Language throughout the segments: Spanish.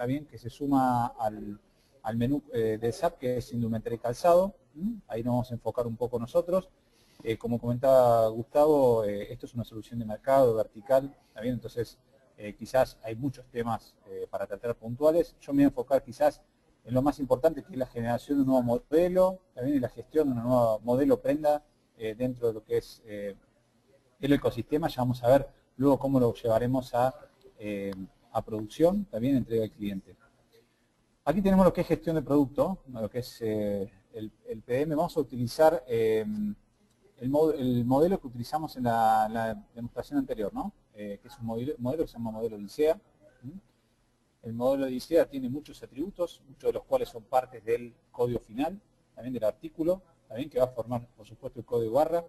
¿está bien?, que se suma al menú de SAP, que es indumentaria y calzado. Ahí nos vamos a enfocar un poco nosotros. Como comentaba Gustavo, esto es una solución de mercado vertical, ¿está bien? Entonces, quizás hay muchos temas para tratar puntuales. Yo me voy a enfocar quizás en lo más importante, que es la generación de un nuevo modelo, también y la gestión de un nuevo modelo prenda dentro de lo que es el ecosistema. Ya vamos a ver luego cómo lo llevaremos a producción, también entrega al cliente. Aquí tenemos lo que es gestión de producto, lo que es el PM. Vamos a utilizar el modelo que utilizamos en la demostración anterior, ¿no? Que es un modelo que se llama modelo Odisea. El modelo Odisea tiene muchos atributos, muchos de los cuales son partes del código final, también del artículo, también que va a formar, por supuesto, el código barra,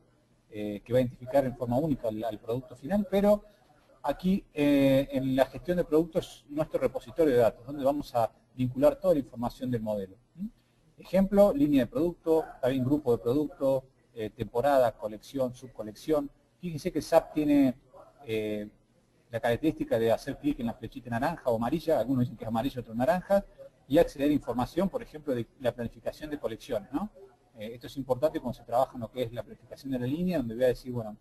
que va a identificar en forma única al producto final, pero aquí en la gestión de productos nuestro repositorio de datos, donde vamos a vincular toda la información del modelo. Ejemplo, línea de producto, también grupo de producto, temporada, colección, subcolección. Fíjense que SAP tiene la característica de hacer clic en la flechita naranja o amarilla, algunos dicen que es amarilla, otros naranja, y acceder a información, por ejemplo, de la planificación de colecciones, ¿no? Esto es importante cuando se trabaja en lo que es la planificación de la línea, donde voy a decir, bueno,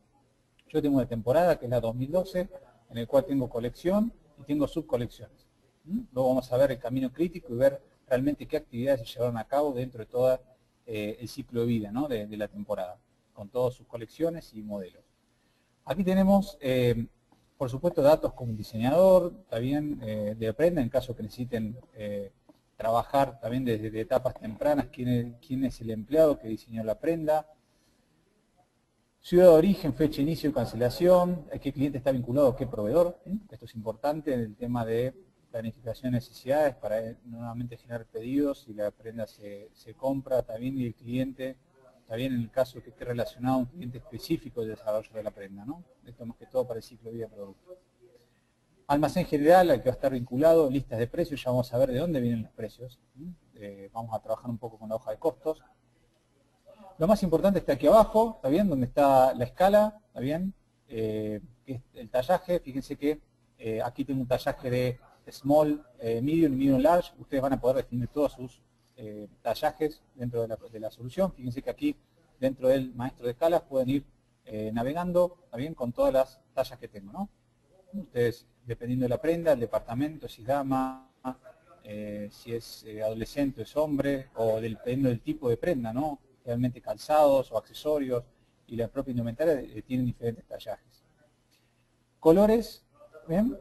yo tengo una temporada que es la 2012, en el cual tengo colección y tengo subcolecciones. Luego vamos a ver el camino crítico y ver realmente qué actividades se llevaron a cabo dentro de todo el ciclo de vida, ¿no?, de la temporada, con todas sus colecciones y modelos. Aquí tenemos, por supuesto, datos como un diseñador, también de prenda, en caso que necesiten trabajar también desde etapas tempranas, quién es el empleado que diseñó la prenda, ciudad de origen, fecha de inicio y cancelación, a qué cliente está vinculado a qué proveedor. Esto es importante en el tema de planificación de necesidades para nuevamente generar pedidos y la prenda se compra también, y el cliente, también en el caso que esté relacionado a un cliente específico del desarrollo de la prenda, ¿no? Esto más que todo para el ciclo de vida de producto. Almacén general al que va a estar vinculado, listas de precios, ya vamos a ver de dónde vienen los precios. Vamos a trabajar un poco con la hoja de costos. Lo más importante está aquí abajo, ¿está bien?, donde está la escala, ¿está bien?, que es el tallaje. Fíjense que aquí tengo un tallaje de small, medium y medium large. Ustedes van a poder definir todos sus tallajes dentro de la solución. Fíjense que aquí, dentro del maestro de escalas, pueden ir navegando, ¿está bien?, con todas las tallas que tengo, ¿no? Ustedes, dependiendo de la prenda, el departamento, si es dama, si es adolescente o es hombre, o dependiendo del tipo de prenda, ¿no?, realmente calzados o accesorios, y la propia indumentaria tienen diferentes tallajes. Colores, ¿bien?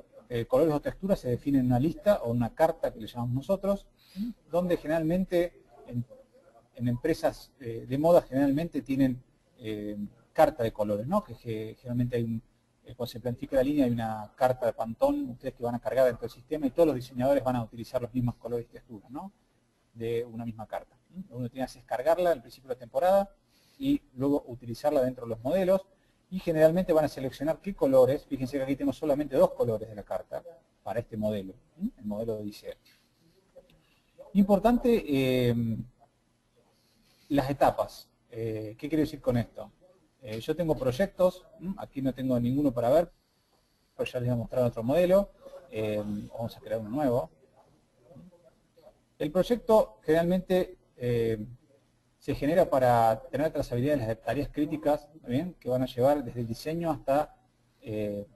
Colores o texturas se definen en una lista o una carta que le llamamos nosotros, donde generalmente en empresas de moda generalmente tienen carta de colores, ¿no?, que generalmente hay cuando se planifica la línea hay una carta de Pantone, ustedes que van a cargar dentro del sistema, y todos los diseñadores van a utilizar los mismos colores y texturas, ¿no?, de una misma carta. Lo único que tiene que hacer es cargarla al principio de la temporada y luego utilizarla dentro de los modelos, y generalmente van a seleccionar qué colores. Fíjense que aquí tengo solamente 2 colores de la carta para este modelo, el modelo de Odisea. Importante, las etapas. ¿Qué quiero decir con esto? Yo tengo proyectos, aquí no tengo ninguno para ver, pero ya les voy a mostrar otro modelo. Vamos a crear uno nuevo. El proyecto generalmente se genera para tener trazabilidad de las tareas críticas, ¿bien?, que van a llevar desde el diseño hasta el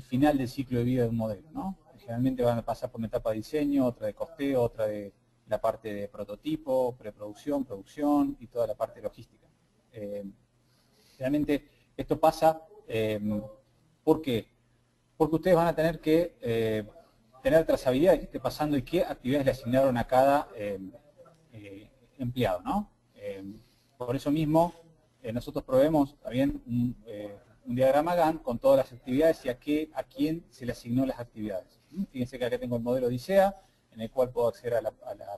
final del ciclo de vida de un modelo, ¿no? Generalmente van a pasar por una etapa de diseño, otra de costeo, otra de la parte de prototipo, preproducción, producción y toda la parte logística. Realmente esto pasa, ¿por qué? Porque ustedes van a tener que tener trazabilidad de qué esté pasando y qué actividades le asignaron a cada empleado, ¿no? Por eso mismo, nosotros proveemos también un diagrama Gantt con todas las actividades y a quién se le asignó las actividades. Fíjense que acá tengo el modelo Odisea, en el cual puedo acceder a la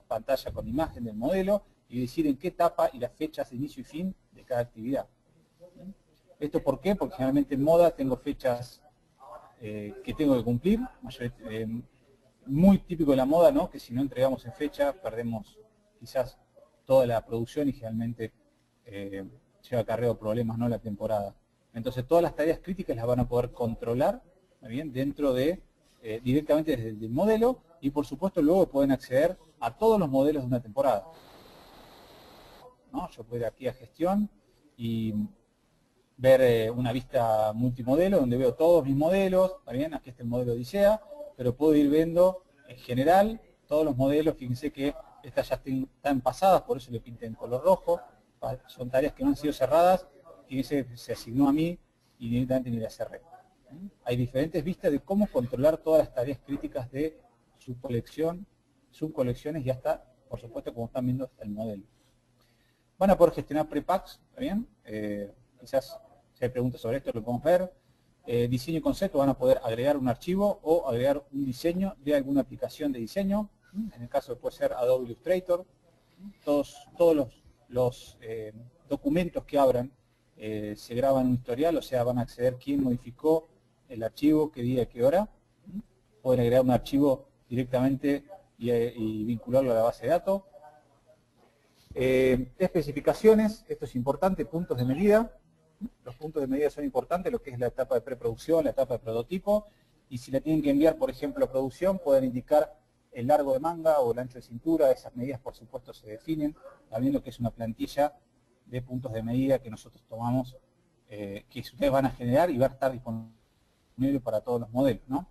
pantalla con imagen del modelo y decir en qué etapa y las fechas de inicio y fin de cada actividad. ¿Esto por qué? Porque generalmente en moda tengo fechas que tengo que cumplir, muy típico de la moda, ¿no?, que si no entregamos en fecha perdemos quizás toda la producción y generalmente lleva acarreo problemas, ¿no?, la temporada. Entonces todas las tareas críticas las van a poder controlar, ¿bien?, dentro de directamente desde el modelo, y por supuesto luego pueden acceder a todos los modelos de una temporada, ¿no? Yo puedo ir aquí a gestión y ver una vista multimodelo donde veo todos mis modelos. ¿Está bien? Aquí está el modelo Odisea, pero puedo ir viendo en general todos los modelos. Fíjense que estas ya están pasadas, por eso le pinté en color rojo. Son tareas que no han sido cerradas, fíjense, se asignó a mí y directamente ni las cerré. Hay diferentes vistas de cómo controlar todas las tareas críticas de su colección, subcolecciones y hasta, por supuesto, como están viendo, hasta el modelo. Van a poder gestionar prepacks, ¿está bien? Quizás si hay preguntas sobre esto lo podemos ver. Diseño y concepto, van a poder agregar un archivo o agregar un diseño de alguna aplicación de diseño. En el caso puede ser Adobe Illustrator. Todos los documentos que abran se graban en un historial, o sea, van a acceder quién modificó el archivo, qué día, qué hora. Pueden agregar un archivo directamente y vincularlo a la base de datos. Especificaciones, esto es importante, puntos de medida. Los puntos de medida son importantes, lo que es la etapa de preproducción, la etapa de prototipo, y si la tienen que enviar, por ejemplo, a producción, pueden indicar el largo de manga o el ancho de cintura. Esas medidas, por supuesto, se definen, sabiendo que es una plantilla de puntos de medida que nosotros tomamos, que ustedes van a generar y va a estar disponible para todos los modelos, ¿no?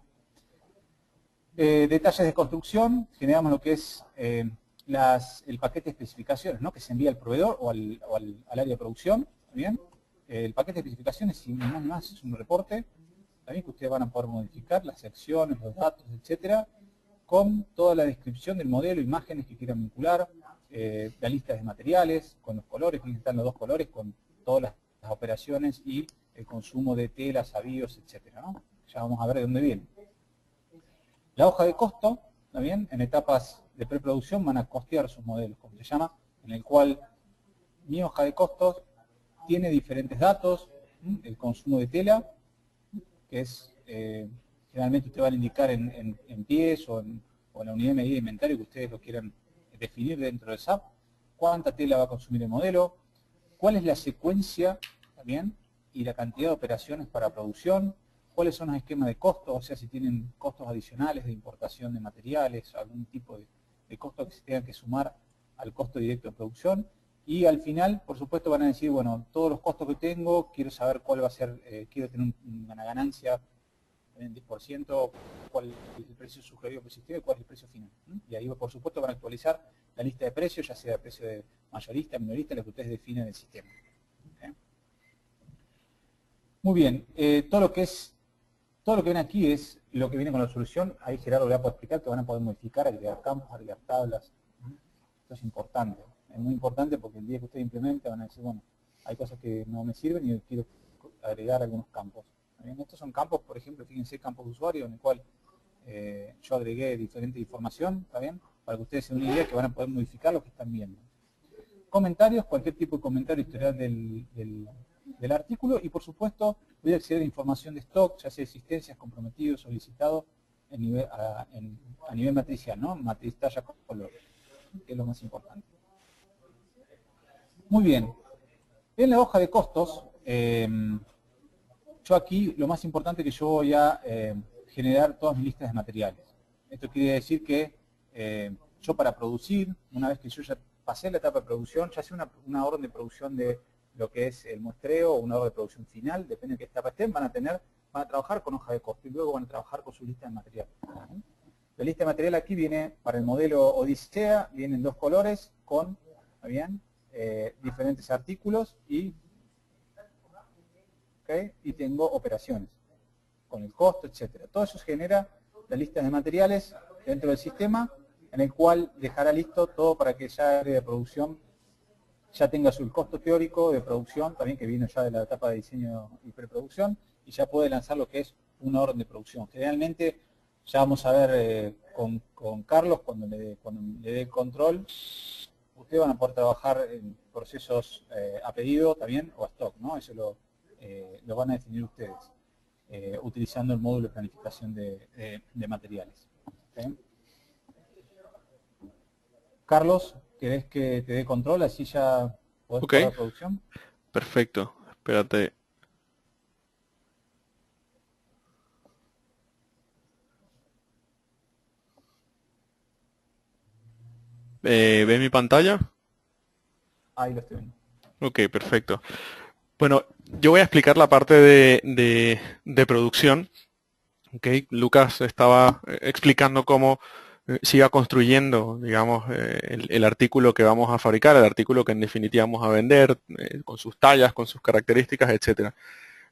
Detalles de construcción, generamos lo que es el paquete de especificaciones, ¿no? Que se envía al proveedor o al área de producción. ¿Bien? El paquete de especificaciones, sin más, es un reporte también que ustedes van a poder modificar las secciones, los datos, etcétera, con toda la descripción del modelo, imágenes que quieran vincular, la lista de materiales, con los colores, aquí están los dos colores, con todas las operaciones y el consumo de telas, avíos, etcétera, ¿no? Ya vamos a ver de dónde viene. La hoja de costo, ¿también? En etapas de preproducción van a costear sus modelos, como se llama, en el cual mi hoja de costos tiene diferentes datos, el consumo de tela, que es, generalmente ustedes van a indicar en pies o en la unidad de medida de inventario que ustedes lo quieran definir dentro del SAP, cuánta tela va a consumir el modelo, cuál es la secuencia también y la cantidad de operaciones para producción, cuáles son los esquemas de costos, o sea, si tienen costos adicionales de importación de materiales, algún tipo de costo que se tenga que sumar al costo directo de producción. Y al final, por supuesto, van a decir, bueno, todos los costos que tengo, quiero saber cuál va a ser, quiero tener una ganancia en 10%, cuál es el precio sugerido por el sistema y cuál es el precio final. Y ahí, por supuesto, van a actualizar la lista de precios, ya sea de precio de mayorista, minorista, lo que ustedes definen en el sistema. Muy bien, todo lo que ven aquí es lo que viene con la solución. Ahí Gerardo le va a poder explicar que van a poder modificar, agregar campos, agregar tablas. Esto es importante. Es muy importante porque el día que ustedes implementen van a decir, bueno, hay cosas que no me sirven y quiero agregar algunos campos. ¿Bien? Estos son campos, por ejemplo, fíjense, campos de usuario en el cual yo agregué diferente información, ¿está bien? Para que ustedes se den una idea que van a poder modificar lo que están viendo. Comentarios, cualquier tipo de comentario historial del artículo, y por supuesto voy a acceder a información de stock, ya sea existencias, comprometidos, solicitados a nivel matricial, ¿no? Matriz, talla, color, que es lo más importante. Muy bien, en la hoja de costos, yo aquí lo más importante es que yo voy a generar todas mis listas de materiales. Esto quiere decir que yo para producir, una vez que yo ya pasé la etapa de producción, ya sea una orden de producción de lo que es el muestreo o una orden de producción final, depende de qué etapa estén, van a trabajar con hoja de costo y luego van a trabajar con su lista de material. La lista de material aquí viene para el modelo Odisea, vienen dos colores con, ¿está bien? Diferentes artículos y tengo operaciones con el costo, etcétera. Todo eso genera la lista de materiales dentro del sistema, en el cual dejará listo todo para que ya el área de producción ya tenga su costo teórico de producción, también que vino ya de la etapa de diseño y preproducción, y ya puede lanzar lo que es una orden de producción. Generalmente, ya vamos a ver con Carlos, cuando le dé el control, ustedes van a poder trabajar en procesos a pedido también o a stock, ¿no? Eso lo van a definir ustedes, utilizando el módulo de planificación de materiales. ¿Okay? Carlos, ¿querés que te dé control? Así ya podés Ok, parar producción. perfecto. Espérate. ¿Ve mi pantalla? Ahí lo estoy viendo. Ok, perfecto. Bueno, yo voy a explicar la parte de producción. Ok, Lucas estaba explicando cómo se iba construyendo, digamos, el artículo que vamos a fabricar, el artículo que en definitiva vamos a vender, con sus tallas, con sus características, etcétera.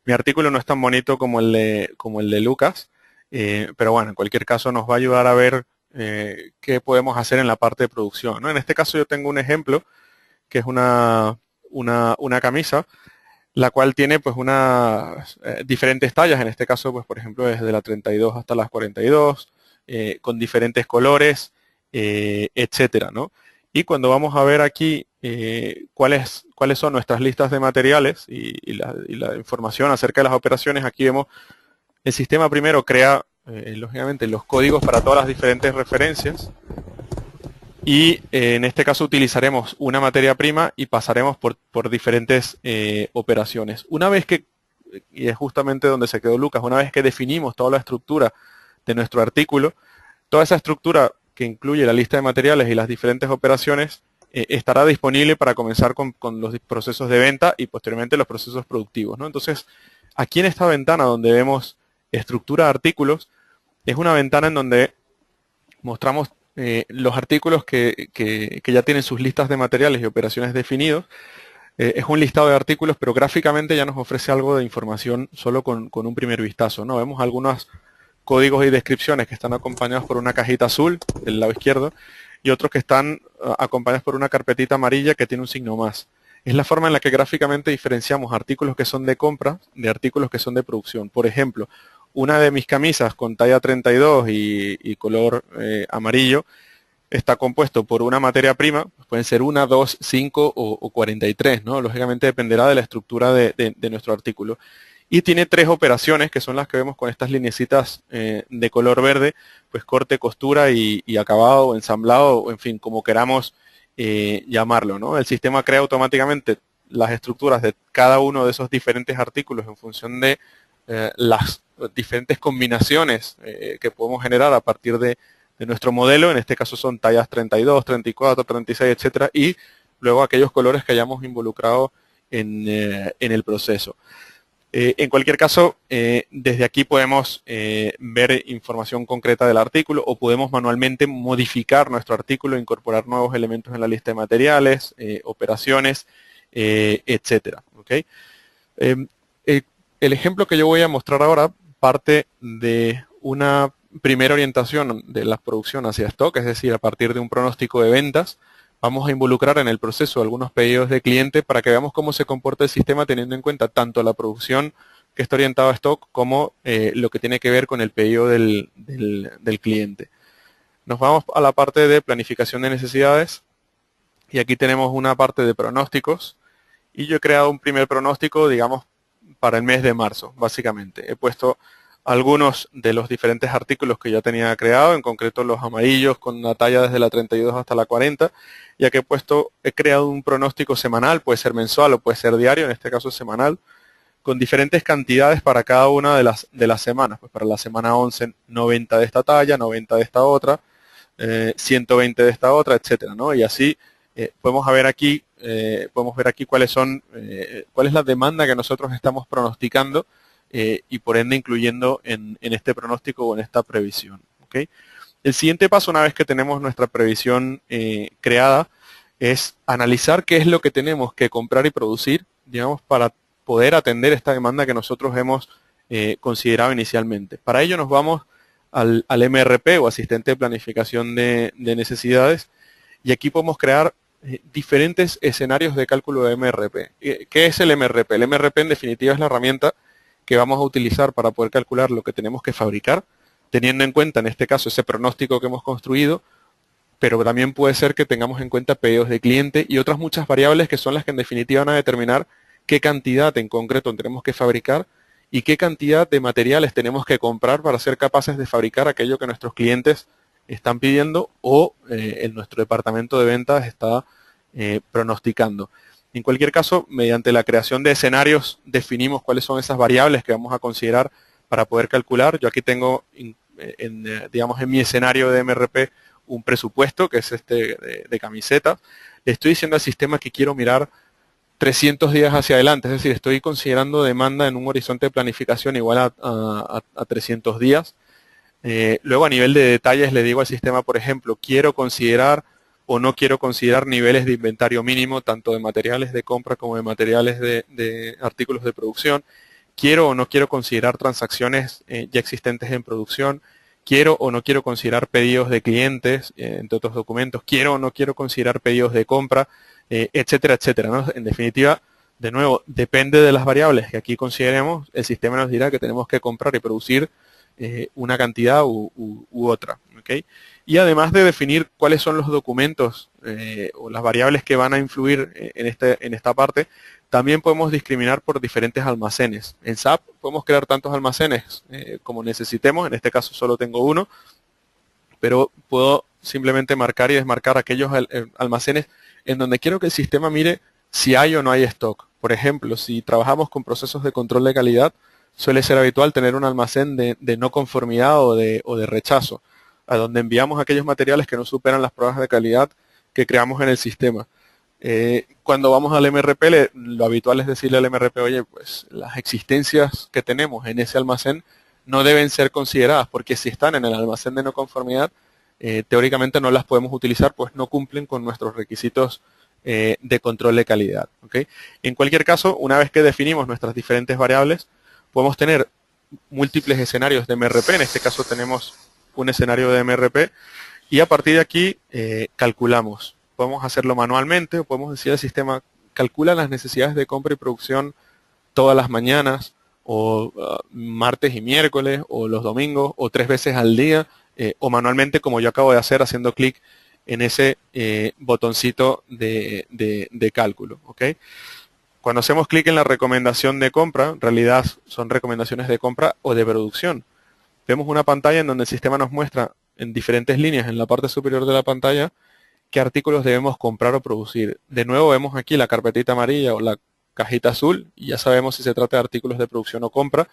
Mi artículo no es tan bonito como el de Lucas, pero bueno, en cualquier caso nos va a ayudar a ver qué podemos hacer en la parte de producción, ¿no? En este caso yo tengo un ejemplo que es una camisa, la cual tiene pues unas diferentes tallas, en este caso pues por ejemplo desde la 32 hasta las 42, con diferentes colores, etcétera, ¿no? Y cuando vamos a ver aquí cuáles son nuestras listas de materiales y la información acerca de las operaciones, aquí vemos el sistema primero crea lógicamente los códigos para todas las diferentes referencias y en este caso utilizaremos una materia prima y pasaremos por diferentes operaciones. Una vez que, y es justamente donde se quedó Lucas, una vez que definimos toda la estructura de nuestro artículo, toda esa estructura que incluye la lista de materiales y las diferentes operaciones estará disponible para comenzar con los procesos de venta y posteriormente los procesos productivos, ¿no? Entonces, aquí en esta ventana donde vemos estructura de artículos, es una ventana en donde mostramos los artículos que ya tienen sus listas de materiales y operaciones definidos. Es un listado de artículos, pero gráficamente ya nos ofrece algo de información solo con un primer vistazo, ¿no? Vemos algunos códigos y descripciones que están acompañados por una cajita azul del lado izquierdo y otros que están acompañados por una carpetita amarilla que tiene un signo más. Es la forma en la que gráficamente diferenciamos artículos que son de compra de artículos que son de producción. Por ejemplo, una de mis camisas con talla 32 y color amarillo está compuesto por una materia prima, pueden ser 1, 2, 5 o 43, ¿no? Lógicamente dependerá de la estructura de nuestro artículo. Y tiene tres operaciones, que son las que vemos con estas lineecitas de color verde, pues corte, costura y acabado, o ensamblado, o en fin, como queramos llamarlo, ¿no? El sistema crea automáticamente las estructuras de cada uno de esos diferentes artículos en función de las diferentes combinaciones que podemos generar a partir de nuestro modelo, en este caso son tallas 32, 34, 36, etcétera, y luego aquellos colores que hayamos involucrado en el proceso. En cualquier caso, desde aquí podemos ver información concreta del artículo o podemos manualmente modificar nuestro artículo, incorporar nuevos elementos en la lista de materiales, operaciones, etcétera. ¿Okay? Eh, eh, el ejemplo que yo voy a mostrar ahora parte de una primera orientación de la producción hacia stock, es decir, a partir de un pronóstico de ventas, vamos a involucrar en el proceso algunos pedidos de cliente para que veamos cómo se comporta el sistema teniendo en cuenta tanto la producción que está orientada a stock como lo que tiene que ver con el pedido del cliente. Nos vamos a la parte de planificación de necesidades y aquí tenemos una parte de pronósticos y yo he creado un primer pronóstico, digamos, para el mes de marzo, básicamente. He puesto algunos de los diferentes artículos que ya tenía creado, en concreto los amarillos con una talla desde la 32 hasta la 40, ya que he creado un pronóstico semanal, puede ser mensual o puede ser diario, en este caso semanal, con diferentes cantidades para cada una de las semanas. Pues para la semana 11, 90 de esta talla, 90 de esta otra, 120 de esta otra, etcétera, ¿no? Y así podemos ver aquí cuál es la demanda que nosotros estamos pronosticando y por ende incluyendo en este pronóstico o en esta previsión. ¿Okay? El siguiente paso, una vez que tenemos nuestra previsión creada, es analizar qué es lo que tenemos que comprar y producir, digamos, para poder atender esta demanda que nosotros hemos considerado inicialmente. Para ello nos vamos al MRP o asistente de planificación de necesidades y aquí podemos crear diferentes escenarios de cálculo de MRP. ¿Qué es el MRP? El MRP en definitiva es la herramienta que vamos a utilizar para poder calcular lo que tenemos que fabricar, teniendo en cuenta en este caso ese pronóstico que hemos construido, pero también puede ser que tengamos en cuenta pedidos de cliente y otras muchas variables que son las que en definitiva van a determinar qué cantidad en concreto tenemos que fabricar y qué cantidad de materiales tenemos que comprar para ser capaces de fabricar aquello que nuestros clientes están pidiendo o en nuestro departamento de ventas está pronosticando. En cualquier caso, mediante la creación de escenarios definimos cuáles son esas variables que vamos a considerar para poder calcular. Yo aquí tengo, digamos, en mi escenario de MRP un presupuesto, que es este de camiseta. Le estoy diciendo al sistema que quiero mirar 300 días hacia adelante, es decir, estoy considerando demanda en un horizonte de planificación igual a 300 días. Luego a nivel de detalles le digo al sistema, por ejemplo, quiero considerar o no quiero considerar niveles de inventario mínimo, tanto de materiales de compra como de materiales de artículos de producción. Quiero o no quiero considerar transacciones ya existentes en producción. Quiero o no quiero considerar pedidos de clientes, entre otros documentos. Quiero o no quiero considerar pedidos de compra, etcétera, etcétera, ¿no? En definitiva, de nuevo, depende de las variables que aquí consideremos, el sistema nos dirá que tenemos que comprar y producir una cantidad u otra. ¿Okay? Y además de definir cuáles son los documentos o las variables que van a influir en esta parte, también podemos discriminar por diferentes almacenes. En SAP podemos crear tantos almacenes como necesitemos, en este caso solo tengo uno, pero puedo simplemente marcar y desmarcar aquellos almacenes en donde quiero que el sistema mire si hay o no hay stock. Por ejemplo, si trabajamos con procesos de control de calidad, suele ser habitual tener un almacén de no conformidad o de rechazo, a donde enviamos aquellos materiales que no superan las pruebas de calidad que creamos en el sistema. Cuando vamos al MRP, lo habitual es decirle al MRP, oye, pues las existencias que tenemos en ese almacén no deben ser consideradas, porque si están en el almacén de no conformidad, teóricamente no las podemos utilizar, pues no cumplen con nuestros requisitos de control de calidad. ¿Okay? En cualquier caso, una vez que definimos nuestras diferentes variables, podemos tener múltiples escenarios de MRP, en este caso tenemos un escenario de MRP, y a partir de aquí calculamos. Podemos hacerlo manualmente, o podemos decir al sistema, calcula las necesidades de compra y producción todas las mañanas, o martes y miércoles, o los domingos, o 3 veces al día, o manualmente como yo acabo de hacer haciendo clic en ese botoncito de cálculo. ¿Okay? Cuando hacemos clic en la recomendación de compra, en realidad son recomendaciones de compra o de producción. Vemos una pantalla en donde el sistema nos muestra en diferentes líneas en la parte superior de la pantalla qué artículos debemos comprar o producir. De nuevo vemos aquí la carpetita amarilla o la cajita azul y ya sabemos si se trata de artículos de producción o compra,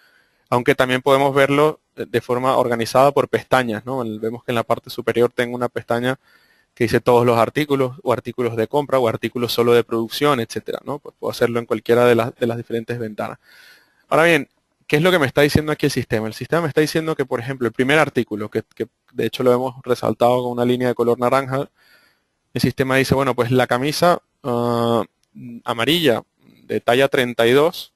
aunque también podemos verlo de forma organizada por pestañas, ¿no? Vemos que en la parte superior tengo una pestaña que dice todos los artículos, o artículos de compra, o artículos solo de producción, etcétera, ¿no? Pues puedo hacerlo en cualquiera de las diferentes ventanas. Ahora bien, ¿qué es lo que me está diciendo aquí el sistema? El sistema me está diciendo que, por ejemplo, el primer artículo, que de hecho lo hemos resaltado con una línea de color naranja, el sistema dice, bueno, pues la camisa amarilla de talla 32,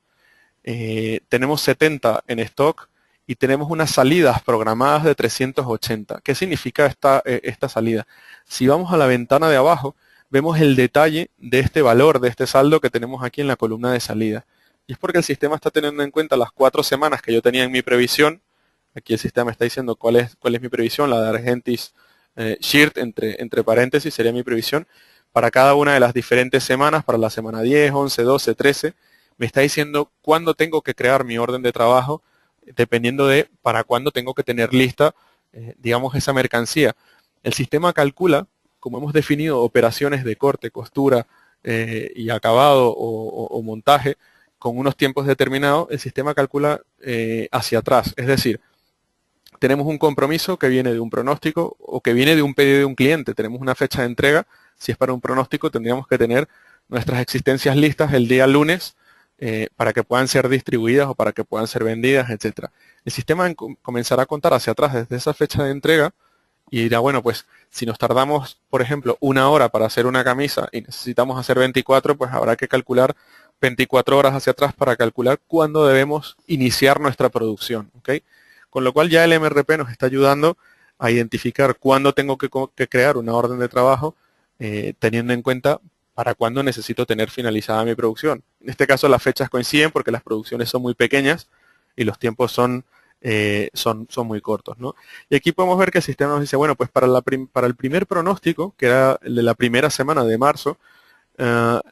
tenemos 70 en stock y tenemos unas salidas programadas de 380. ¿Qué significa esta salida? Si vamos a la ventana de abajo, vemos el detalle de este valor, de este saldo que tenemos aquí en la columna de salida. Y es porque el sistema está teniendo en cuenta las 4 semanas que yo tenía en mi previsión. Aquí el sistema está diciendo cuál es mi previsión, la de Argentis Shirt, entre paréntesis, sería mi previsión. Para cada una de las diferentes semanas, para la semana 10, 11, 12, 13, me está diciendo cuándo tengo que crear mi orden de trabajo, dependiendo de para cuándo tengo que tener lista, digamos, esa mercancía. El sistema calcula, como hemos definido, operaciones de corte, costura y acabado o montaje, con unos tiempos determinados, el sistema calcula hacia atrás. Es decir, tenemos un compromiso que viene de un pronóstico o que viene de un pedido de un cliente. Tenemos una fecha de entrega. Si es para un pronóstico, tendríamos que tener nuestras existencias listas el día lunes para que puedan ser distribuidas o para que puedan ser vendidas, etcétera. El sistema comenzará a contar hacia atrás desde esa fecha de entrega y dirá, bueno, pues si nos tardamos, por ejemplo, 1 hora para hacer una camisa y necesitamos hacer 24, pues habrá que calcular 24 horas hacia atrás para calcular cuándo debemos iniciar nuestra producción. ¿Okay? Con lo cual ya el MRP nos está ayudando a identificar cuándo tengo que crear una orden de trabajo, teniendo en cuenta para cuándo necesito tener finalizada mi producción. En este caso las fechas coinciden porque las producciones son muy pequeñas y los tiempos son muy cortos, ¿no? Y aquí podemos ver que el sistema nos dice, bueno, pues para el primer pronóstico, que era el de la primera semana de marzo,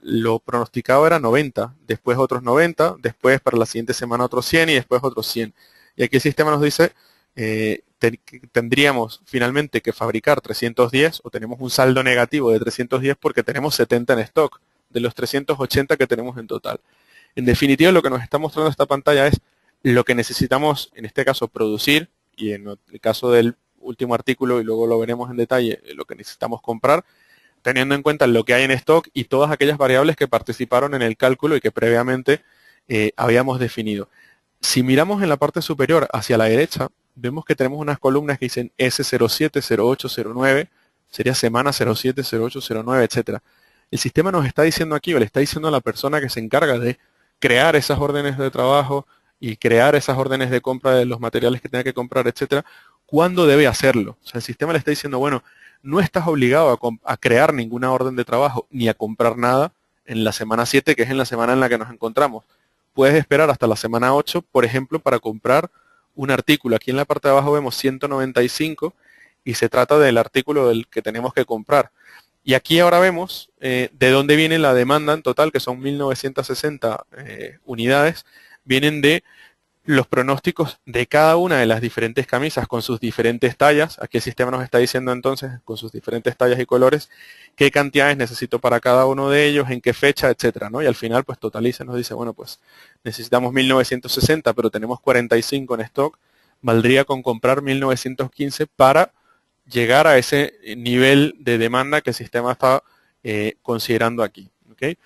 lo pronosticado era 90, después otros 90, después para la siguiente semana otros 100 y después otros 100. Y aquí el sistema nos dice tendríamos finalmente que fabricar 310 o tenemos un saldo negativo de 310 porque tenemos 70 en stock de los 380 que tenemos en total. En definitiva, lo que nos está mostrando esta pantalla es lo que necesitamos, en este caso, producir, y en el caso del último artículo, y luego lo veremos en detalle, lo que necesitamos comprar, teniendo en cuenta lo que hay en stock y todas aquellas variables que participaron en el cálculo y que previamente habíamos definido. Si miramos en la parte superior hacia la derecha, vemos que tenemos unas columnas que dicen S07, 08, 09, sería semana 07, 08, 09, etcétera. El sistema nos está diciendo aquí, o le está diciendo a la persona que se encarga de crear esas órdenes de trabajo y crear esas órdenes de compra de los materiales que tenga que comprar, etcétera, cuándo debe hacerlo. O sea, el sistema le está diciendo, bueno, no estás obligado a crear ninguna orden de trabajo ni a comprar nada en la semana 7, que es en la semana en la que nos encontramos. Puedes esperar hasta la semana 8, por ejemplo, para comprar un artículo. Aquí en la parte de abajo vemos 195 y se trata del artículo del que tenemos que comprar. Y aquí ahora vemos de dónde viene la demanda en total, que son 1960 unidades. Vienen de los pronósticos de cada una de las diferentes camisas con sus diferentes tallas. Aquí el sistema nos está diciendo entonces, con sus diferentes tallas y colores, qué cantidades necesito para cada uno de ellos, en qué fecha, etcétera, ¿no? Y al final pues totaliza, nos dice, bueno, pues necesitamos 1960, pero tenemos 45 en stock. Valdría con comprar 1915 para llegar a ese nivel de demanda que el sistema está considerando aquí, ¿okay?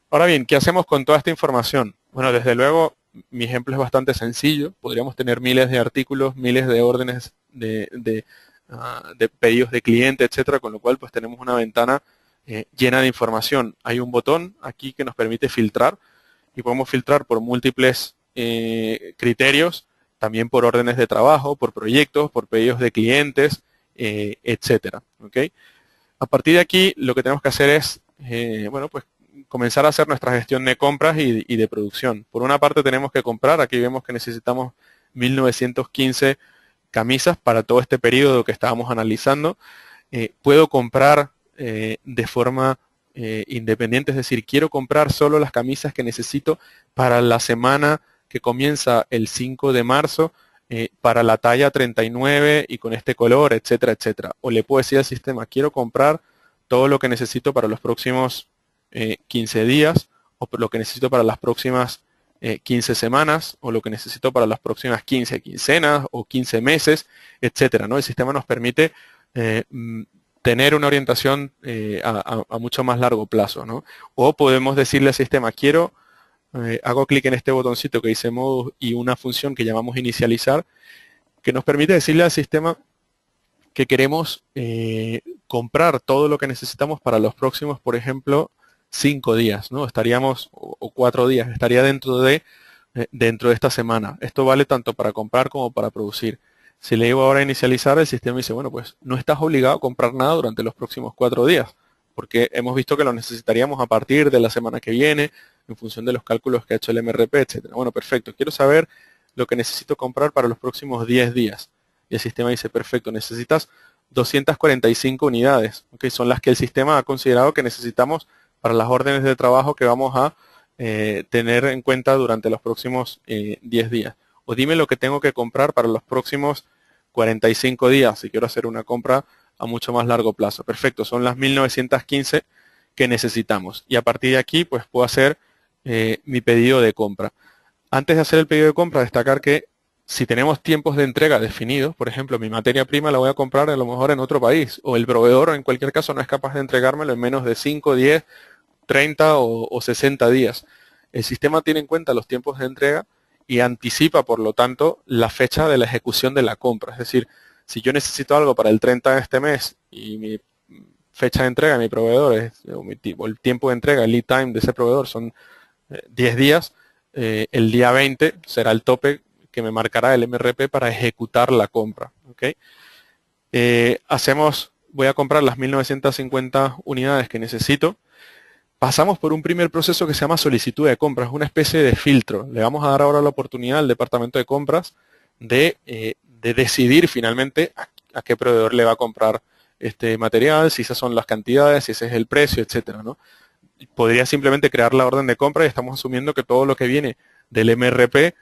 Ahora bien, ¿qué hacemos con toda esta información? Bueno, desde luego, mi ejemplo es bastante sencillo. Podríamos tener miles de artículos, miles de órdenes de pedidos de cliente, etcétera, con lo cual pues tenemos una ventana llena de información. Hay un botón aquí que nos permite filtrar y podemos filtrar por múltiples criterios, también por órdenes de trabajo, por proyectos, por pedidos de clientes, etcétera. ¿Okay? A partir de aquí lo que tenemos que hacer es, bueno, pues comenzar a hacer nuestra gestión de compras y de producción. Por una parte tenemos que comprar, aquí vemos que necesitamos 1915 camisas para todo este periodo que estábamos analizando. Puedo comprar de forma independiente, es decir, quiero comprar solo las camisas que necesito para la semana que comienza el 5 de marzo, para la talla 39 y con este color, etcétera, etcétera. O le puedo decir al sistema, quiero comprar todo lo que necesito para los próximos 15 días, o lo que necesito para las próximas 15 semanas, o lo que necesito para las próximas 15 quincenas, o 15 meses, etcétera, ¿no? El sistema nos permite tener una orientación a mucho más largo plazo, ¿no? O podemos decirle al sistema, hago clic en este botoncito que dice modo y una función que llamamos inicializar, que nos permite decirle al sistema que queremos comprar todo lo que necesitamos para los próximos, por ejemplo, 5 días, ¿no? Estaríamos, o 4 días, estaría dentro de esta semana. Esto vale tanto para comprar como para producir. Si le digo ahora a inicializar, el sistema dice, bueno, pues no estás obligado a comprar nada durante los próximos 4 días, porque hemos visto que lo necesitaríamos a partir de la semana que viene, en función de los cálculos que ha hecho el MRP, etcétera. Bueno, perfecto. Quiero saber lo que necesito comprar para los próximos 10 días. Y el sistema dice, perfecto, necesitas 245 unidades, ¿okay? Son las que el sistema ha considerado que necesitamos para las órdenes de trabajo que vamos a tener en cuenta durante los próximos 10 días. O dime lo que tengo que comprar para los próximos 45 días, si quiero hacer una compra a mucho más largo plazo. Perfecto, son las 1915 que necesitamos. Y a partir de aquí, pues puedo hacer mi pedido de compra. Antes de hacer el pedido de compra, destacar que si tenemos tiempos de entrega definidos, por ejemplo, mi materia prima la voy a comprar a lo mejor en otro país, o el proveedor en cualquier caso no es capaz de entregármelo en menos de 5, 10, 30 o 60 días. El sistema tiene en cuenta los tiempos de entrega y anticipa, por lo tanto, la fecha de la ejecución de la compra. Es decir, si yo necesito algo para el 30 de este mes y mi fecha de entrega de mi proveedor o el tiempo de entrega, el lead time de ese proveedor son 10 días, el día 20 será el tope que me marcará el MRP para ejecutar la compra. ¿Okay? Voy a comprar las 1950 unidades que necesito. Pasamos por un primer proceso que se llama solicitud de compras, una especie de filtro. Le vamos a dar ahora la oportunidad al departamento de compras de decidir finalmente a qué proveedor le va a comprar este material, si esas son las cantidades, si ese es el precio, etcétera, ¿no? Podría simplemente crear la orden de compra y estamos asumiendo que todo lo que viene del MRP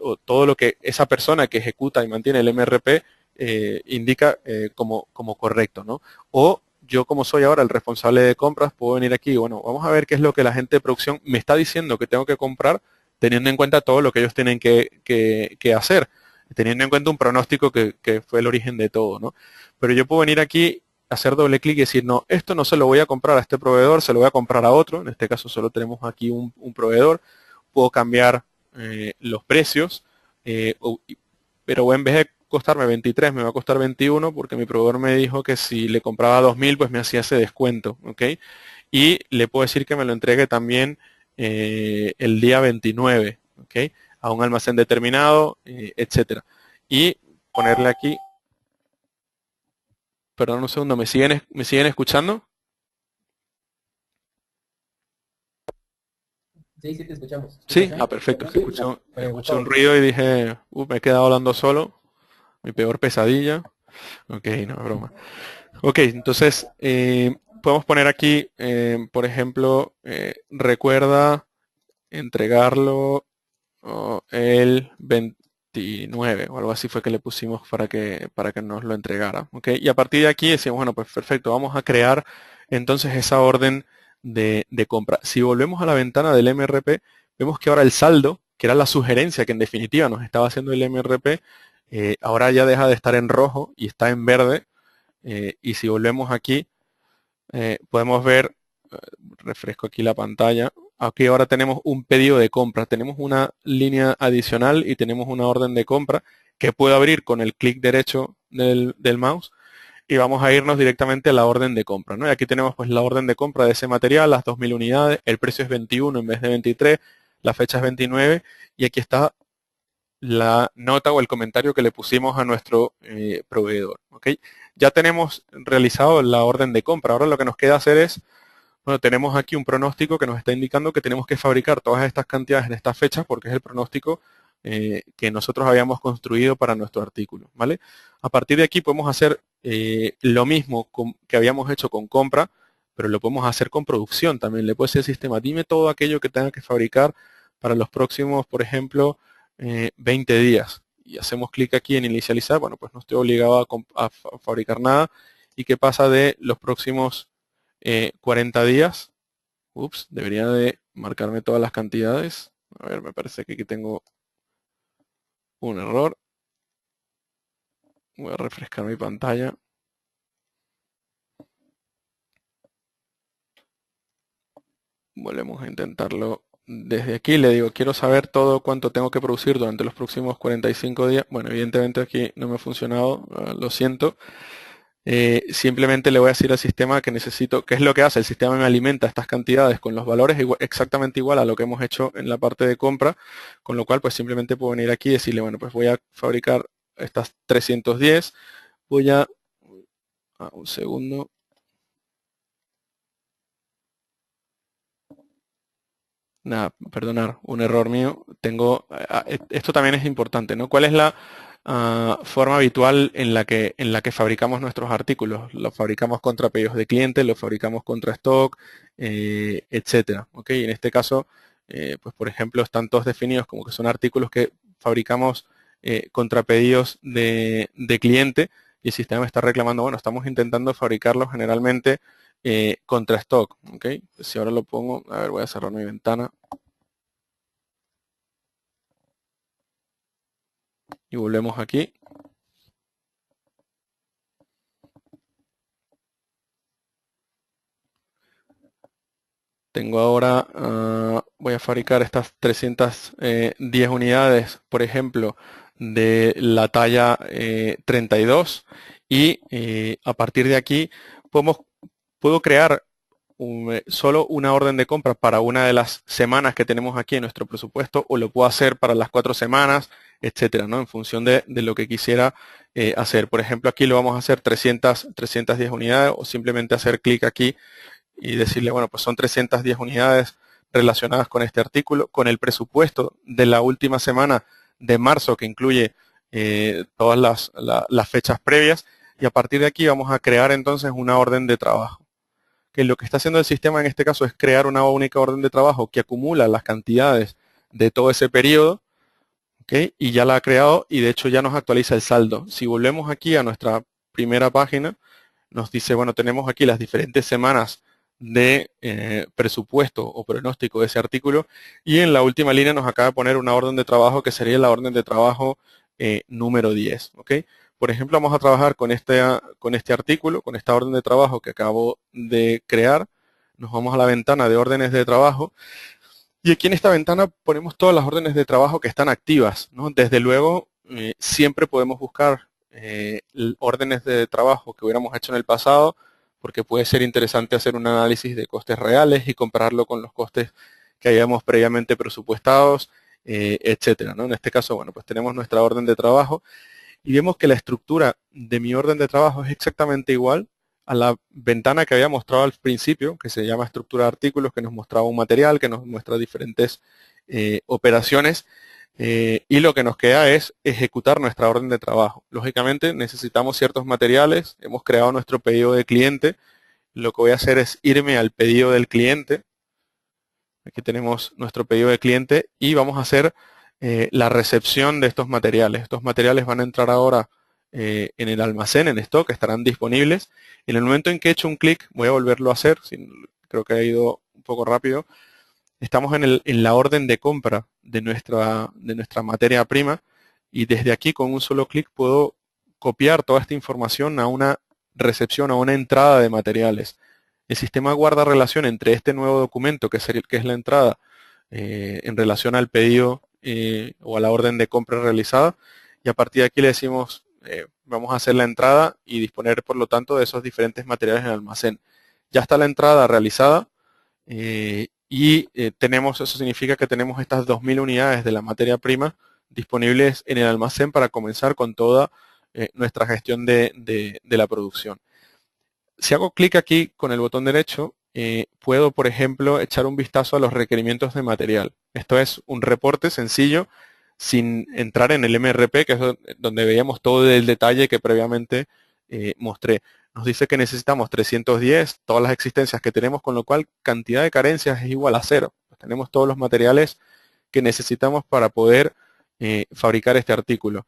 o todo lo que esa persona que ejecuta y mantiene el MRP indica como correcto, ¿no? O yo, como soy ahora el responsable de compras, puedo venir aquí y bueno, vamos a ver qué es lo que la gente de producción me está diciendo que tengo que comprar, teniendo en cuenta todo lo que ellos tienen que hacer. teniendo en cuenta un pronóstico que fue el origen de todo, ¿no? Pero yo puedo venir aquí, hacer doble clic y decir, no, esto no se lo voy a comprar a este proveedor, se lo voy a comprar a otro. En este caso solo tenemos aquí un proveedor. Puedo cambiar los precios, pero en vez de costarme 23 me va a costar 21 porque mi proveedor me dijo que si le compraba 2000 pues me hacía ese descuento, ¿ok? Y le puedo decir que me lo entregue también el día 29, ¿ok? A un almacén determinado, etcétera. Y ponerle aquí, perdón un segundo, me siguen escuchando? Sí, sí, te escuchamos. Sí, ¿Sí? perfecto. Escuché Gustavo, un ruido y dije, me he quedado hablando solo, mi peor pesadilla. Ok, no, broma. Ok, entonces podemos poner aquí, por ejemplo, recuerda entregarlo el 29 o algo así fue que le pusimos para que nos lo entregara. ¿Ok? Y a partir de aquí decimos, bueno, pues perfecto, vamos a crear entonces esa orden de compra. Si volvemos a la ventana del MRP, vemos que ahora el saldo, que era la sugerencia que en definitiva nos estaba haciendo el MRP, ahora ya deja de estar en rojo y está en verde. Y si volvemos aquí, podemos ver, refresco aquí la pantalla, aquí ahora tenemos un pedido de compra, tenemos una línea adicional y tenemos una orden de compra que puedo abrir con el clic derecho del mouse y vamos a irnos directamente a la orden de compra, ¿no? Y aquí tenemos pues la orden de compra de ese material, las 2000 unidades, el precio es 21 en vez de 23, la fecha es 29 y aquí está la nota o el comentario que le pusimos a nuestro proveedor. ¿Ok? Ya tenemos realizado la orden de compra. Ahora lo que nos queda hacer es, bueno, tenemos aquí un pronóstico que nos está indicando que tenemos que fabricar todas estas cantidades en estas fechas porque es el pronóstico que nosotros habíamos construido para nuestro artículo. ¿Vale? A partir de aquí podemos hacer lo mismo que habíamos hecho con compra, pero lo podemos hacer con producción también. Le puede decir al sistema, dime todo aquello que tenga que fabricar para los próximos, por ejemplo, 20 días. Y hacemos clic aquí en inicializar, bueno, pues no estoy obligado a fabricar nada. ¿Y qué pasa de los próximos 40 días? Ups, debería de marcarme todas las cantidades. A ver, me parece que aquí tengo un error. Voy a refrescar mi pantalla. Volvemos a intentarlo desde aquí. Le digo, quiero saber todo cuánto tengo que producir durante los próximos 45 días. Bueno, evidentemente aquí no me ha funcionado, lo siento. Simplemente le voy a decir al sistema que necesito, ¿qué es lo que hace? El sistema me alimenta estas cantidades con los valores exactamente igual a lo que hemos hecho en la parte de compra, con lo cual pues simplemente puedo venir aquí y decirle, bueno, pues voy a fabricar estas 310, voy a un segundo. Nada, perdonar, un error mío. Esto también es importante, ¿no? ¿Cuál es la forma habitual en la que fabricamos nuestros artículos? Los fabricamos contra pedidos de clientes, los fabricamos contra stock, etcétera. ¿Ok? En este caso, pues por ejemplo, están todos definidos como que son artículos que fabricamos contra pedidos de cliente y el sistema me está reclamando, bueno, estamos intentando fabricarlos generalmente contra stock, ¿ok? Si ahora lo pongo, a ver, voy a cerrar mi ventana. Y volvemos aquí. Tengo ahora, voy a fabricar estas 310 unidades, por ejemplo, de la talla 32 y a partir de aquí puedo crear solo una orden de compra para una de las semanas que tenemos aquí en nuestro presupuesto o lo puedo hacer para las 4 semanas, etcétera, ¿no? En función de lo que quisiera hacer. Por ejemplo, aquí lo vamos a hacer 310 unidades o simplemente hacer clic aquí y decirle, bueno, pues son 310 unidades relacionadas con este artículo, con el presupuesto de la última semana de marzo que incluye todas las fechas previas y a partir de aquí vamos a crear entonces una orden de trabajo. Que lo que está haciendo el sistema en este caso es crear una única orden de trabajo que acumula las cantidades de todo ese periodo, ¿ok? Y ya la ha creado y de hecho ya nos actualiza el saldo. Si volvemos aquí a nuestra primera página, nos dice, bueno, tenemos aquí las diferentes semanas de presupuesto o pronóstico de ese artículo y en la última línea nos acaba de poner una orden de trabajo que sería la orden de trabajo número 10. ¿Ok? Por ejemplo, vamos a trabajar con este artículo, con esta orden de trabajo que acabo de crear. Nos vamos a la ventana de órdenes de trabajo. Y aquí en esta ventana ponemos todas las órdenes de trabajo que están activas, ¿no? Desde luego, siempre podemos buscar órdenes de trabajo que hubiéramos hecho en el pasado, porque puede ser interesante hacer un análisis de costes reales y compararlo con los costes que hayamos previamente presupuestados, etcétera, ¿no? En este caso, bueno, pues tenemos nuestra orden de trabajo y vemos que la estructura de mi orden de trabajo es exactamente igual a la ventana que había mostrado al principio, que se llama estructura de artículos, que nos mostraba un material, que nos muestra diferentes operaciones, y lo que nos queda es ejecutar nuestra orden de trabajo. Lógicamente necesitamos ciertos materiales, hemos creado nuestro pedido de cliente, lo que voy a hacer es irme al pedido del cliente, aquí tenemos nuestro pedido de cliente y vamos a hacer la recepción de estos materiales. Estos materiales van a entrar ahora en el almacén, en stock, estarán disponibles. En el momento en que he hecho un clic, voy a volverlo a hacer, creo que ha ido un poco rápido. Estamos en la orden de compra de nuestra materia prima y desde aquí con un solo clic puedo copiar toda esta información a una recepción, a una entrada de materiales. El sistema guarda relación entre este nuevo documento, que es la entrada, en relación al pedido o a la orden de compra realizada, y a partir de aquí le decimos, vamos a hacer la entrada y disponer, por lo tanto, de esos diferentes materiales en el almacén. Ya está la entrada realizada eso significa que tenemos estas 2000 unidades de la materia prima disponibles en el almacén para comenzar con toda nuestra gestión de la producción. Si hago clic aquí con el botón derecho, puedo, por ejemplo, echar un vistazo a los requerimientos de material. Esto es un reporte sencillo, sin entrar en el MRP, que es donde veíamos todo el detalle que previamente mostré. Nos dice que necesitamos 310, todas las existencias que tenemos, con lo cual cantidad de carencias es igual a 0. Pues tenemos todos los materiales que necesitamos para poder fabricar este artículo.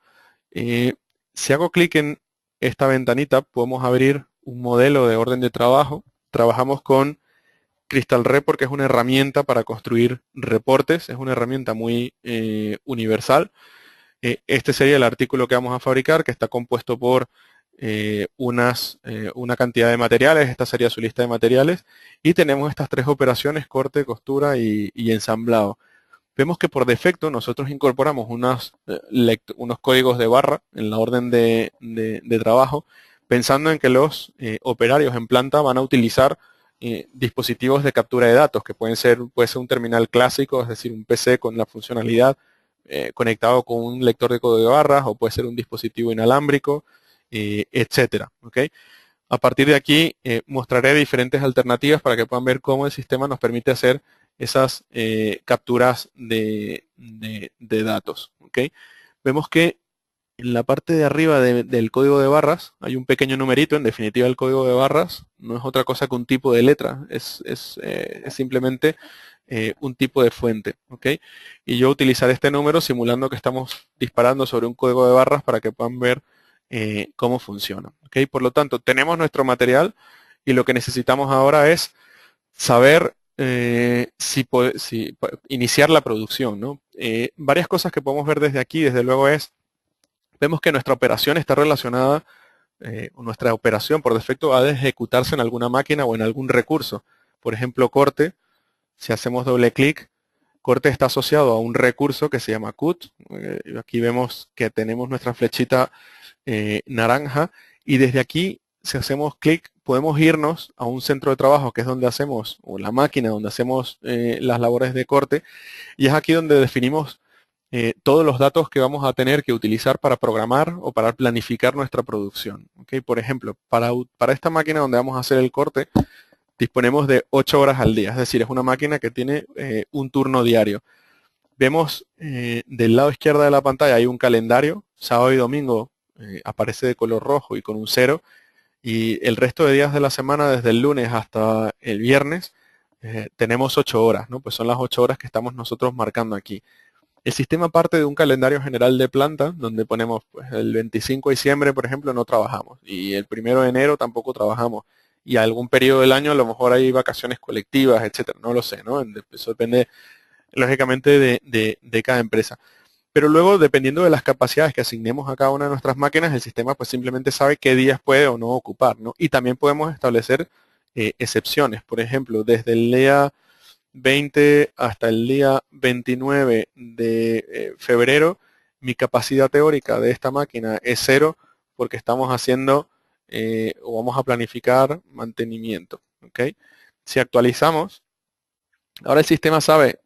Si hago clic en esta ventanita, podemos abrir un modelo de orden de trabajo. Trabajamos con Crystal Report, que es una herramienta para construir reportes. Es una herramienta muy universal. Este sería el artículo que vamos a fabricar, que está compuesto por una cantidad de materiales. Esta sería su lista de materiales. Y tenemos estas tres operaciones: corte, costura y ensamblado. Vemos que por defecto nosotros incorporamos unos códigos de barra en la orden de trabajo, pensando en que los operarios en planta van a utilizar dispositivos de captura de datos, que puede ser un terminal clásico, es decir, un PC con la funcionalidad conectado con un lector de código de barras, o puede ser un dispositivo inalámbrico, etcétera. ¿Okay? A partir de aquí mostraré diferentes alternativas para que puedan ver cómo el sistema nos permite hacer esas capturas de datos. ¿Okay? Vemos que en la parte de arriba del código de barras hay un pequeño numerito. En definitiva, el código de barras no es otra cosa que un tipo de letra. Es simplemente un tipo de fuente. ¿Okay? Y yo utilizaré este número simulando que estamos disparando sobre un código de barras para que puedan ver cómo funciona. ¿Okay? Por lo tanto, tenemos nuestro material y lo que necesitamos ahora es saber iniciar la producción, ¿no? Varias cosas que podemos ver desde aquí, desde luego, vemos que nuestra operación está relacionada, o nuestra operación por defecto ha de ejecutarse en alguna máquina o en algún recurso. Por ejemplo, corte, si hacemos doble clic, corte está asociado a un recurso que se llama cut. Aquí vemos que tenemos nuestra flechita naranja, y desde aquí, si hacemos clic, podemos irnos a un centro de trabajo, que es donde hacemos, o la máquina donde hacemos las labores de corte, y es aquí donde definimos todos los datos que vamos a tener que utilizar para programar o para planificar nuestra producción. ¿Okay? Por ejemplo, para esta máquina donde vamos a hacer el corte, disponemos de 8 horas al día, es decir, es una máquina que tiene un turno diario. Vemos del lado izquierdo de la pantalla hay un calendario, sábado y domingo aparece de color rojo y con un 0, y el resto de días de la semana, desde el lunes hasta el viernes, tenemos 8 horas, ¿no? Pues son las 8 horas que estamos nosotros marcando aquí. El sistema parte de un calendario general de planta, donde ponemos pues, el 25 de diciembre, por ejemplo, no trabajamos, y el 1 de enero tampoco trabajamos, y algún periodo del año a lo mejor hay vacaciones colectivas, etcétera, no lo sé, ¿no? Eso depende lógicamente de cada empresa. pero luego, dependiendo de las capacidades que asignemos a cada una de nuestras máquinas, el sistema pues simplemente sabe qué días puede o no ocupar, ¿no? Y también podemos establecer excepciones. Por ejemplo, desde el día 20 hasta el día 29 de febrero, mi capacidad teórica de esta máquina es 0 porque estamos haciendo o vamos a planificar mantenimiento. ¿Ok? Si actualizamos, ahora el sistema sabe,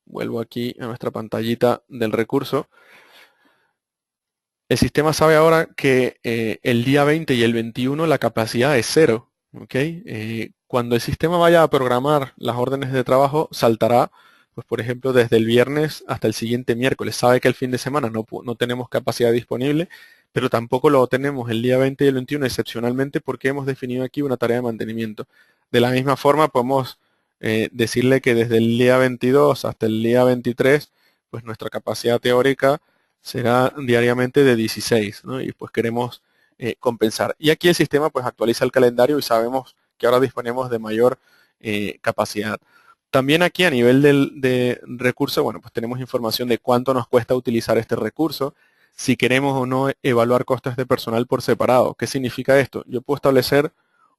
vuelvo aquí a nuestra pantallita del recurso, el sistema sabe ahora que el día 20 y el 21 la capacidad es 0. ¿Ok? Cuando el sistema vaya a programar las órdenes de trabajo, saltará, pues por ejemplo, desde el viernes hasta el siguiente miércoles. Sabe que el fin de semana no tenemos capacidad disponible, pero tampoco lo tenemos el día 20 y el 21 excepcionalmente porque hemos definido aquí una tarea de mantenimiento. De la misma forma, podemos decirle que desde el día 22 hasta el día 23, pues nuestra capacidad teórica será diariamente de 16, ¿no? Y pues queremos compensar. Y aquí el sistema pues actualiza el calendario y sabemos que ahora disponemos de mayor capacidad. También aquí a nivel de recurso, bueno, pues tenemos información de cuánto nos cuesta utilizar este recurso, si queremos o no evaluar costes de personal por separado. ¿Qué significa esto? Yo puedo establecer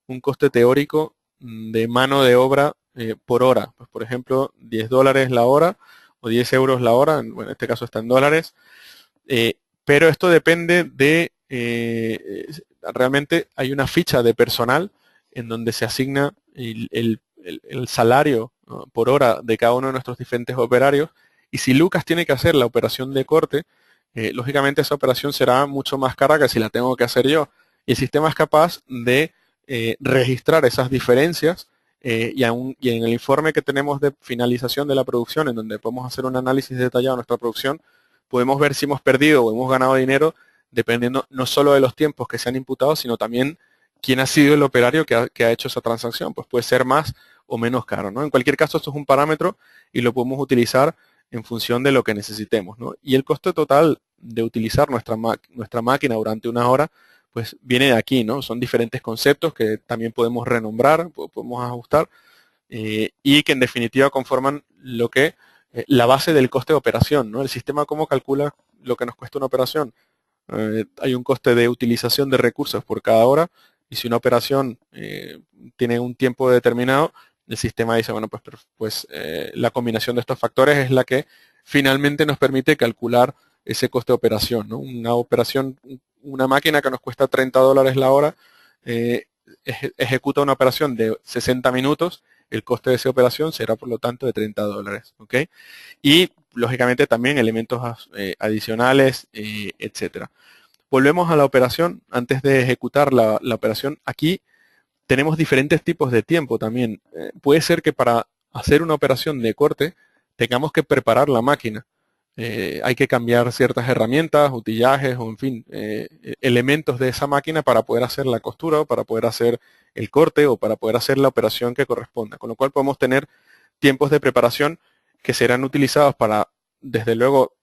un coste teórico de mano de obra por hora. Pues por ejemplo, $10 la hora o 10 euros la hora, bueno, en este caso está en dólares. Pero esto depende de, realmente hay una ficha de personal en donde se asigna el salario, ¿no?, por hora de cada uno de nuestros diferentes operarios. Y si Lucas tiene que hacer la operación de corte, lógicamente esa operación será mucho más cara que si la tengo que hacer yo. Y el sistema es capaz de registrar esas diferencias y en el informe que tenemos de finalización de la producción, en donde podemos hacer un análisis detallado de nuestra producción, podemos ver si hemos perdido o hemos ganado dinero dependiendo no solo de los tiempos que se han imputado, sino también quién ha sido el operario que ha hecho esa transacción. Pues puede ser más o menos caro, ¿no? En cualquier caso, esto es un parámetro y lo podemos utilizar en función de lo que necesitemos, ¿no? Y el coste total de utilizar nuestra máquina durante una hora, pues viene de aquí, ¿no? Son diferentes conceptos que también podemos renombrar, podemos ajustar y que en definitiva conforman lo que la base del coste de operación, ¿no? El sistema, ¿cómo calcula lo que nos cuesta una operación? Hay un coste de utilización de recursos por cada hora y si una operación tiene un tiempo determinado, el sistema dice, bueno, pues la combinación de estos factores es la que finalmente nos permite calcular ese coste de operación, ¿no? Una máquina que nos cuesta $30 la hora, ejecuta una operación de 60 minutos, el coste de esa operación será por lo tanto de $30, ¿ok? Y lógicamente también elementos adicionales, etcétera. Volvemos a la operación. Antes de ejecutar la operación, aquí tenemos diferentes tipos de tiempo también. Puede ser que para hacer una operación de corte tengamos que preparar la máquina. Hay que cambiar ciertas herramientas, utillajes o en fin, elementos de esa máquina para poder hacer la costura o para poder hacer el corte o para poder hacer la operación que corresponda. Con lo cual podemos tener tiempos de preparación que serán utilizados para, desde luego,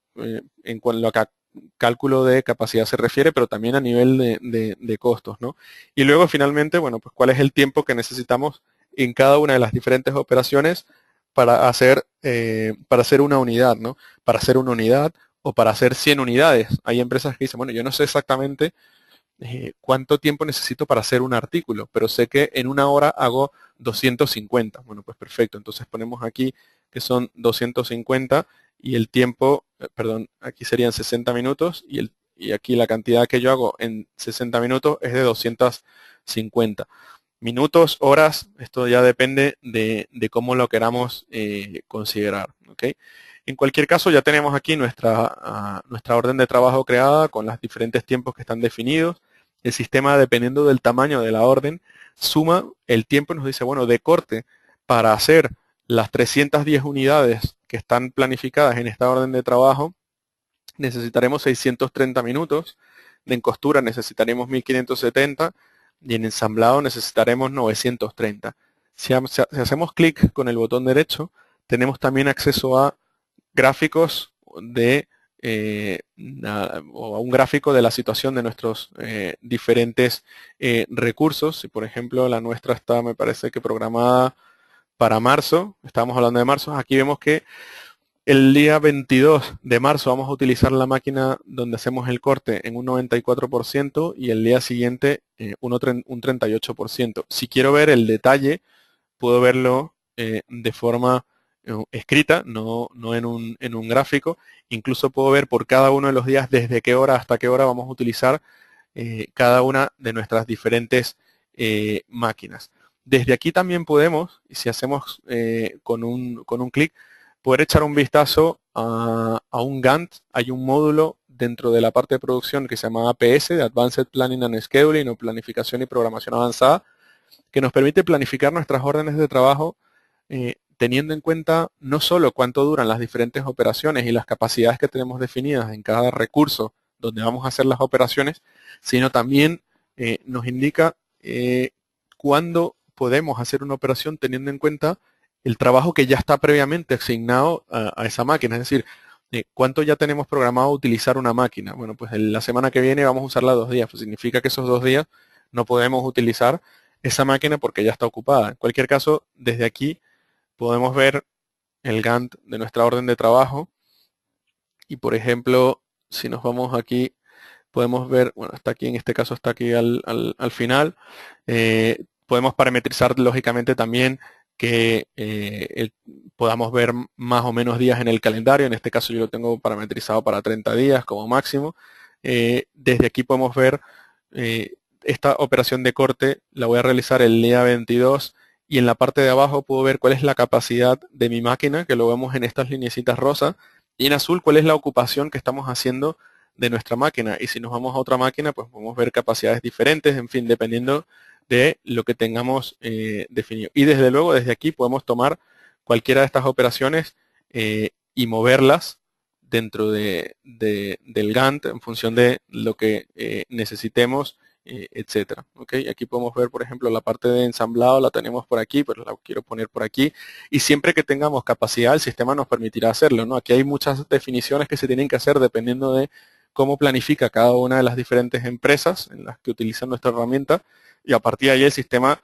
en cuanto a cálculo de capacidad se refiere, pero también a nivel de costos, ¿no? Y luego finalmente, bueno, pues cuál es el tiempo que necesitamos en cada una de las diferentes operaciones para hacer una unidad, ¿no? Para hacer una unidad o para hacer 100 unidades. Hay empresas que dicen, bueno, yo no sé exactamente cuánto tiempo necesito para hacer un artículo, pero sé que en una hora hago 250. Bueno, pues perfecto. Entonces ponemos aquí que son 250 y el tiempo, perdón, aquí serían 60 minutos y aquí la cantidad que yo hago en 60 minutos es de 250. Minutos, horas, esto ya depende de cómo lo queramos considerar. ¿Okay? En cualquier caso, ya tenemos aquí nuestra orden de trabajo creada con los diferentes tiempos que están definidos. El sistema, dependiendo del tamaño de la orden, suma el tiempo y nos dice, bueno, de corte para hacer las 310 unidades que están planificadas en esta orden de trabajo, necesitaremos 630 minutos. De encostura necesitaremos 1570 y en ensamblado necesitaremos 930. Si hacemos clic con el botón derecho, tenemos también acceso a gráficos o a un gráfico de la situación de nuestros diferentes recursos. Si por ejemplo la nuestra está, me parece que programada para marzo, estamos hablando de marzo, aquí vemos que El día 22 de marzo vamos a utilizar la máquina donde hacemos el corte en un 94% y el día siguiente un 38%. Si quiero ver el detalle, puedo verlo de forma escrita, no en un gráfico. Incluso puedo ver por cada uno de los días desde qué hora hasta qué hora vamos a utilizar cada una de nuestras diferentes máquinas. Desde aquí también podemos, si hacemos con un clic, poder echar un vistazo a un Gantt. Hay un módulo dentro de la parte de producción que se llama APS, de Advanced Planning and Scheduling, o Planificación y Programación Avanzada, que nos permite planificar nuestras órdenes de trabajo teniendo en cuenta no solo cuánto duran las diferentes operaciones y las capacidades que tenemos definidas en cada recurso donde vamos a hacer las operaciones, sino también nos indica cuándo podemos hacer una operación teniendo en cuenta el trabajo que ya está previamente asignado a esa máquina. Es decir, ¿cuánto ya tenemos programado utilizar una máquina? Bueno, pues la semana que viene vamos a usarla 2 días. Pues significa que esos 2 días no podemos utilizar esa máquina porque ya está ocupada. En cualquier caso, desde aquí podemos ver el Gantt de nuestra orden de trabajo. Y por ejemplo, si nos vamos aquí, podemos ver, bueno, está aquí, en este caso está aquí al final. Podemos parametrizar lógicamente también que podamos ver más o menos días en el calendario. En este caso yo lo tengo parametrizado para 30 días como máximo. Desde aquí podemos ver esta operación de corte, la voy a realizar el día 22 y en la parte de abajo puedo ver cuál es la capacidad de mi máquina, que lo vemos en estas lineecitas rosas, y en azul cuál es la ocupación que estamos haciendo de nuestra máquina. Y si nos vamos a otra máquina, pues podemos ver capacidades diferentes, en fin, dependiendo de lo que tengamos definido. Y desde luego, desde aquí podemos tomar cualquiera de estas operaciones y moverlas dentro del Gantt en función de lo que necesitemos, etcétera. ¿Okay? Aquí podemos ver, por ejemplo, la parte de ensamblado la tenemos por aquí, pero la quiero poner por aquí. Y siempre que tengamos capacidad, el sistema nos permitirá hacerlo, ¿no? Aquí hay muchas definiciones que se tienen que hacer dependiendo de cómo planifica cada una de las diferentes empresas en las que utilizan nuestra herramienta, y a partir de ahí el sistema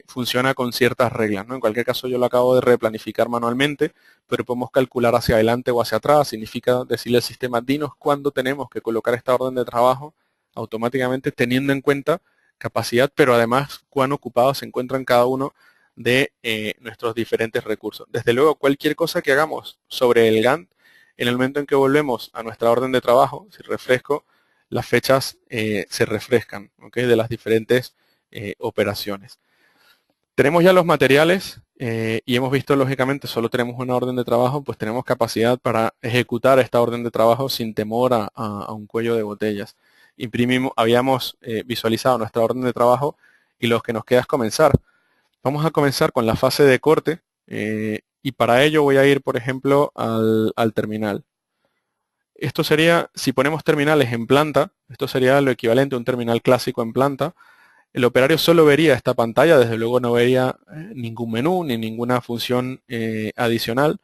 funciona con ciertas reglas, ¿no? En cualquier caso yo lo acabo de replanificar manualmente, pero podemos calcular hacia adelante o hacia atrás. Significa decirle al sistema, dinos cuándo tenemos que colocar esta orden de trabajo, automáticamente teniendo en cuenta capacidad, pero además cuán ocupados se encuentran cada uno de nuestros diferentes recursos. Desde luego, cualquier cosa que hagamos sobre el Gantt, en el momento en que volvemos a nuestra orden de trabajo, si refresco, las fechas se refrescan, ¿okay? De las diferentes operaciones. Tenemos ya los materiales y hemos visto, lógicamente, solo tenemos una orden de trabajo, pues tenemos capacidad para ejecutar esta orden de trabajo sin temor a un cuello de botellas. Habíamos visualizado nuestra orden de trabajo y lo que nos queda es comenzar. Vamos a comenzar con la fase de corte y para ello voy a ir, por ejemplo, al terminal. Esto sería, si ponemos terminales en planta, esto sería lo equivalente a un terminal clásico en planta. El operario solo vería esta pantalla, desde luego no vería ningún menú ni ninguna función adicional.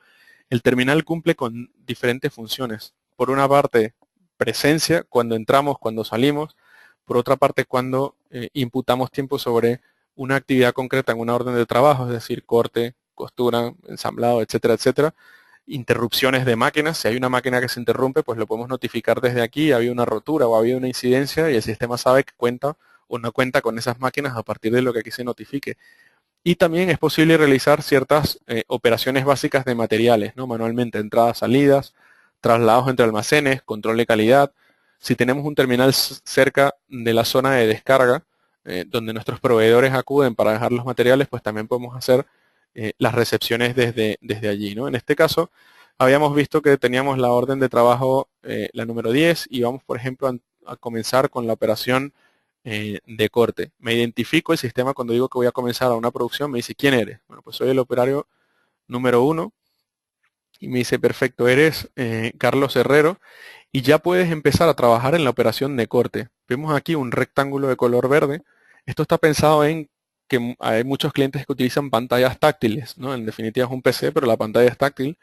El terminal cumple con diferentes funciones. Por una parte, presencia, cuando entramos, cuando salimos. Por otra parte, cuando imputamos tiempo sobre una actividad concreta en una orden de trabajo, es decir, corte, costura, ensamblado, etcétera, etcétera. Interrupciones de máquinas, si hay una máquina que se interrumpe, pues lo podemos notificar desde aquí, había una rotura o había una incidencia y el sistema sabe que cuenta o no cuenta con esas máquinas a partir de lo que aquí se notifique. Y también es posible realizar ciertas operaciones básicas de materiales, ¿no? Manualmente, entradas, salidas, traslados entre almacenes, control de calidad. Si tenemos un terminal cerca de la zona de descarga, donde nuestros proveedores acuden para dejar los materiales, pues también podemos hacer las recepciones desde allí, ¿no? En este caso, habíamos visto que teníamos la orden de trabajo, la número 10, y vamos, por ejemplo, a comenzar con la operación de corte. Me identifico el sistema cuando digo que voy a comenzar a una producción, me dice, ¿quién eres? Bueno, pues soy el operario número 1 y me dice, perfecto, eres Carlos Herrero y ya puedes empezar a trabajar en la operación de corte. Vemos aquí un rectángulo de color verde. Esto está pensado en que hay muchos clientes que utilizan pantallas táctiles, ¿no? En definitiva es un PC, pero la pantalla es táctil.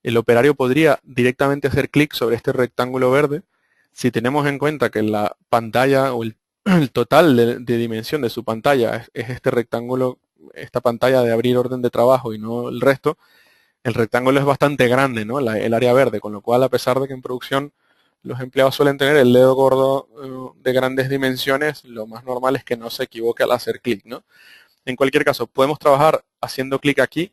El operario podría directamente hacer clic sobre este rectángulo verde. Si tenemos en cuenta que la pantalla o el total de dimensión de su pantalla es este rectángulo, esta pantalla de abrir orden de trabajo y no el resto, el rectángulo es bastante grande, ¿no? El área verde, con lo cual, a pesar de que en producción los empleados suelen tener el dedo gordo de grandes dimensiones, lo más normal es que no se equivoque al hacer clic, ¿no? En cualquier caso, podemos trabajar haciendo clic aquí.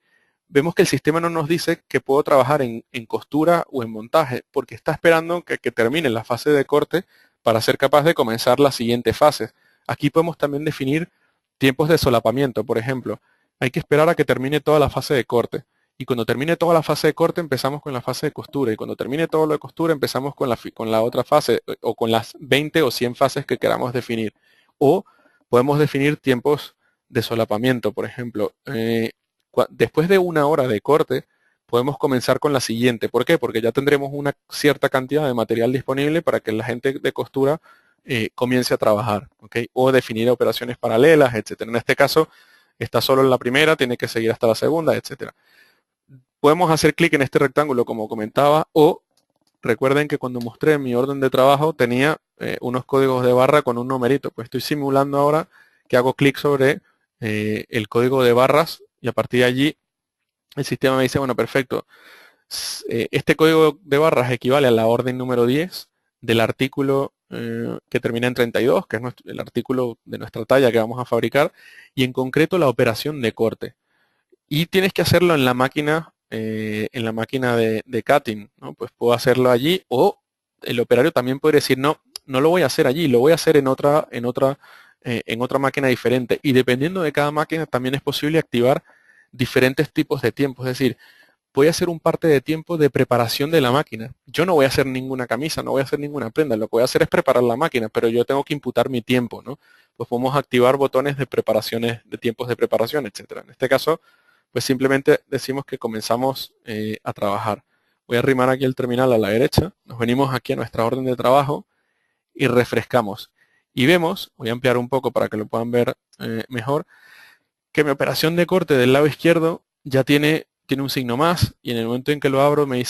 Vemos que el sistema no nos dice que puedo trabajar en costura o en montaje, porque está esperando que termine la fase de corte para ser capaz de comenzar la siguiente fase. Aquí podemos también definir tiempos de solapamiento, por ejemplo. Hay que esperar a que termine toda la fase de corte. Y cuando termine toda la fase de corte empezamos con la fase de costura. Y cuando termine todo lo de costura empezamos con la otra fase o con las 20 o 100 fases que queramos definir. O podemos definir tiempos de solapamiento, por ejemplo. Después de 1 hora de corte podemos comenzar con la siguiente. ¿Por qué? Porque ya tendremos una cierta cantidad de material disponible para que la gente de costura comience a trabajar, ¿okay? O definir operaciones paralelas, etcétera. En este caso está solo en la primera, tiene que seguir hasta la segunda, etcétera. Podemos hacer clic en este rectángulo como comentaba, o recuerden que cuando mostré mi orden de trabajo tenía unos códigos de barra con un numerito. Pues estoy simulando ahora que hago clic sobre el código de barras y a partir de allí el sistema me dice, bueno, perfecto, este código de barras equivale a la orden número 10 del artículo que termina en 32, que es el artículo de nuestra talla que vamos a fabricar, y en concreto la operación de corte. Y tienes que hacerlo en la máquina de cutting, ¿no? Pues puedo hacerlo allí, o el operario también puede decir, no, no lo voy a hacer allí, lo voy a hacer en otra máquina diferente. Y dependiendo de cada máquina también es posible activar diferentes tipos de tiempo. Es decir, voy a hacer un parte de tiempo de preparación de la máquina. Yo no voy a hacer ninguna camisa, no voy a hacer ninguna prenda. Lo que voy a hacer es preparar la máquina, pero yo tengo que imputar mi tiempo, ¿no? Pues podemos activar botones de preparaciones, de tiempos de preparación, etcétera. En este caso, pues simplemente decimos que comenzamos a trabajar. Voy a arrimar aquí el terminal a la derecha, nos venimos aquí a nuestra orden de trabajo y refrescamos. Y vemos, voy a ampliar un poco para que lo puedan ver mejor, que mi operación de corte del lado izquierdo ya tiene un signo más, y en el momento en que lo abro me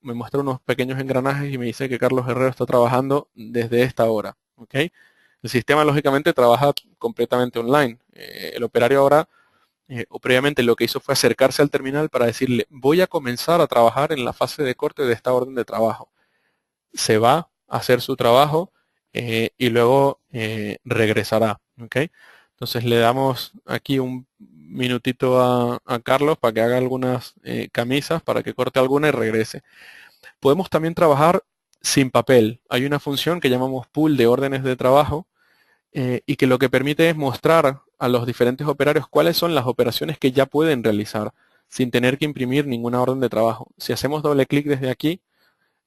muestra unos pequeños engranajes y me dice que Carlos Herrero está trabajando desde esta hora. ¿Okay? El sistema lógicamente trabaja completamente online. El operario ahora o previamente lo que hizo fue acercarse al terminal para decirle, voy a comenzar a trabajar en la fase de corte de esta orden de trabajo. Se va a hacer su trabajo y luego regresará. ¿Okay? Entonces le damos aquí un minutito a Carlos para que haga algunas camisas, para que corte alguna y regrese. Podemos también trabajar sin papel. Hay una función que llamamos pool de órdenes de trabajo, y que lo que permite es mostrar a los diferentes operarios cuáles son las operaciones que ya pueden realizar sin tener que imprimir ninguna orden de trabajo. Si hacemos doble clic desde aquí,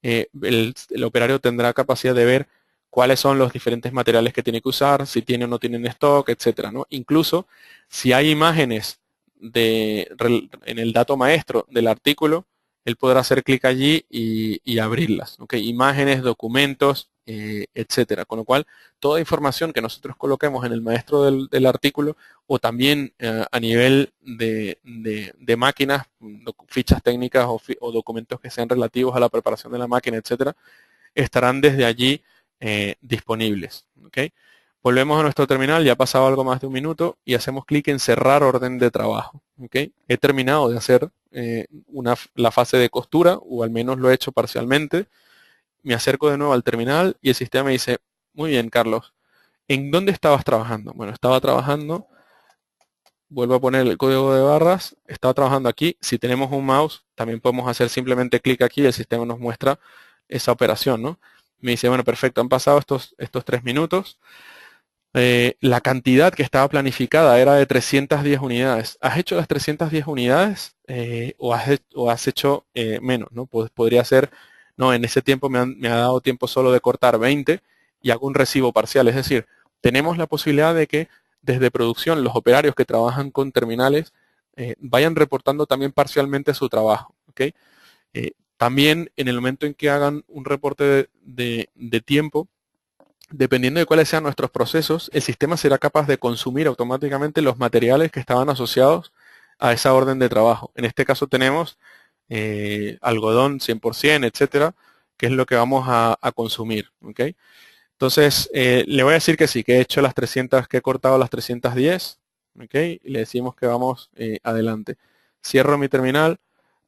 el operario tendrá capacidad de ver cuáles son los diferentes materiales que tiene que usar, si tiene o no tiene en stock, etcétera, ¿no? Incluso si hay imágenes en el dato maestro del artículo, él podrá hacer clic allí y abrirlas. ¿Okay? Imágenes, documentos, etcétera. Con lo cual, toda información que nosotros coloquemos en el maestro del artículo o también a nivel de máquinas, fichas técnicas o documentos que sean relativos a la preparación de la máquina, etcétera, estarán desde allí disponibles. ¿Okay? Volvemos a nuestro terminal, ya ha pasado algo más de un minuto y hacemos clic en cerrar orden de trabajo. ¿Okay? He terminado de hacer la fase de costura, o al menos lo he hecho parcialmente. Me acerco de nuevo al terminal y el sistema me dice, muy bien, Carlos, ¿en dónde estabas trabajando? Bueno, estaba trabajando, vuelvo a poner el código de barras, estaba trabajando aquí. Si tenemos un mouse, también podemos hacer simplemente clic aquí y el sistema nos muestra esa operación, ¿no? Me dice, bueno, perfecto, han pasado estos 3 minutos. La cantidad que estaba planificada era de 310 unidades. ¿Has hecho las 310 unidades o has hecho menos? ¿No? Pues podría ser, no, en ese tiempo me ha dado tiempo solo de cortar 20 y hago un recibo parcial. Es decir, tenemos la posibilidad de que desde producción los operarios que trabajan con terminales vayan reportando también parcialmente su trabajo. ¿Okay? También en el momento en que hagan un reporte de tiempo, dependiendo de cuáles sean nuestros procesos, el sistema será capaz de consumir automáticamente los materiales que estaban asociados a esa orden de trabajo. En este caso tenemos algodón 100%, etcétera, que es lo que vamos a consumir. ¿Okay? Entonces, le voy a decir que sí, que he hecho las 300, que he cortado las 310. ¿Okay? Y le decimos que vamos adelante. Cierro mi terminal,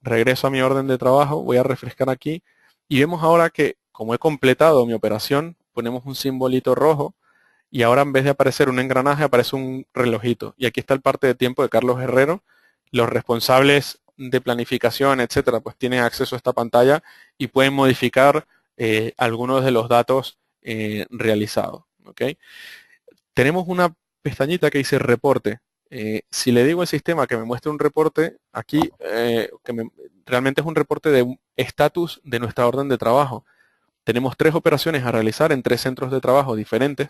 regreso a mi orden de trabajo, voy a refrescar aquí y vemos ahora que como he completado mi operación, ponemos un simbolito rojo y ahora en vez de aparecer un engranaje aparece un relojito. Y aquí está el parte de tiempo de Carlos Herrero. Los responsables de planificación, etcétera, pues tienen acceso a esta pantalla y pueden modificar algunos de los datos realizados. ¿Okay? Tenemos una pestañita que dice reporte. Si le digo al sistema que me muestre un reporte, aquí realmente es un reporte de un estatus de nuestra orden de trabajo. Tenemos 3 operaciones a realizar en 3 centros de trabajo diferentes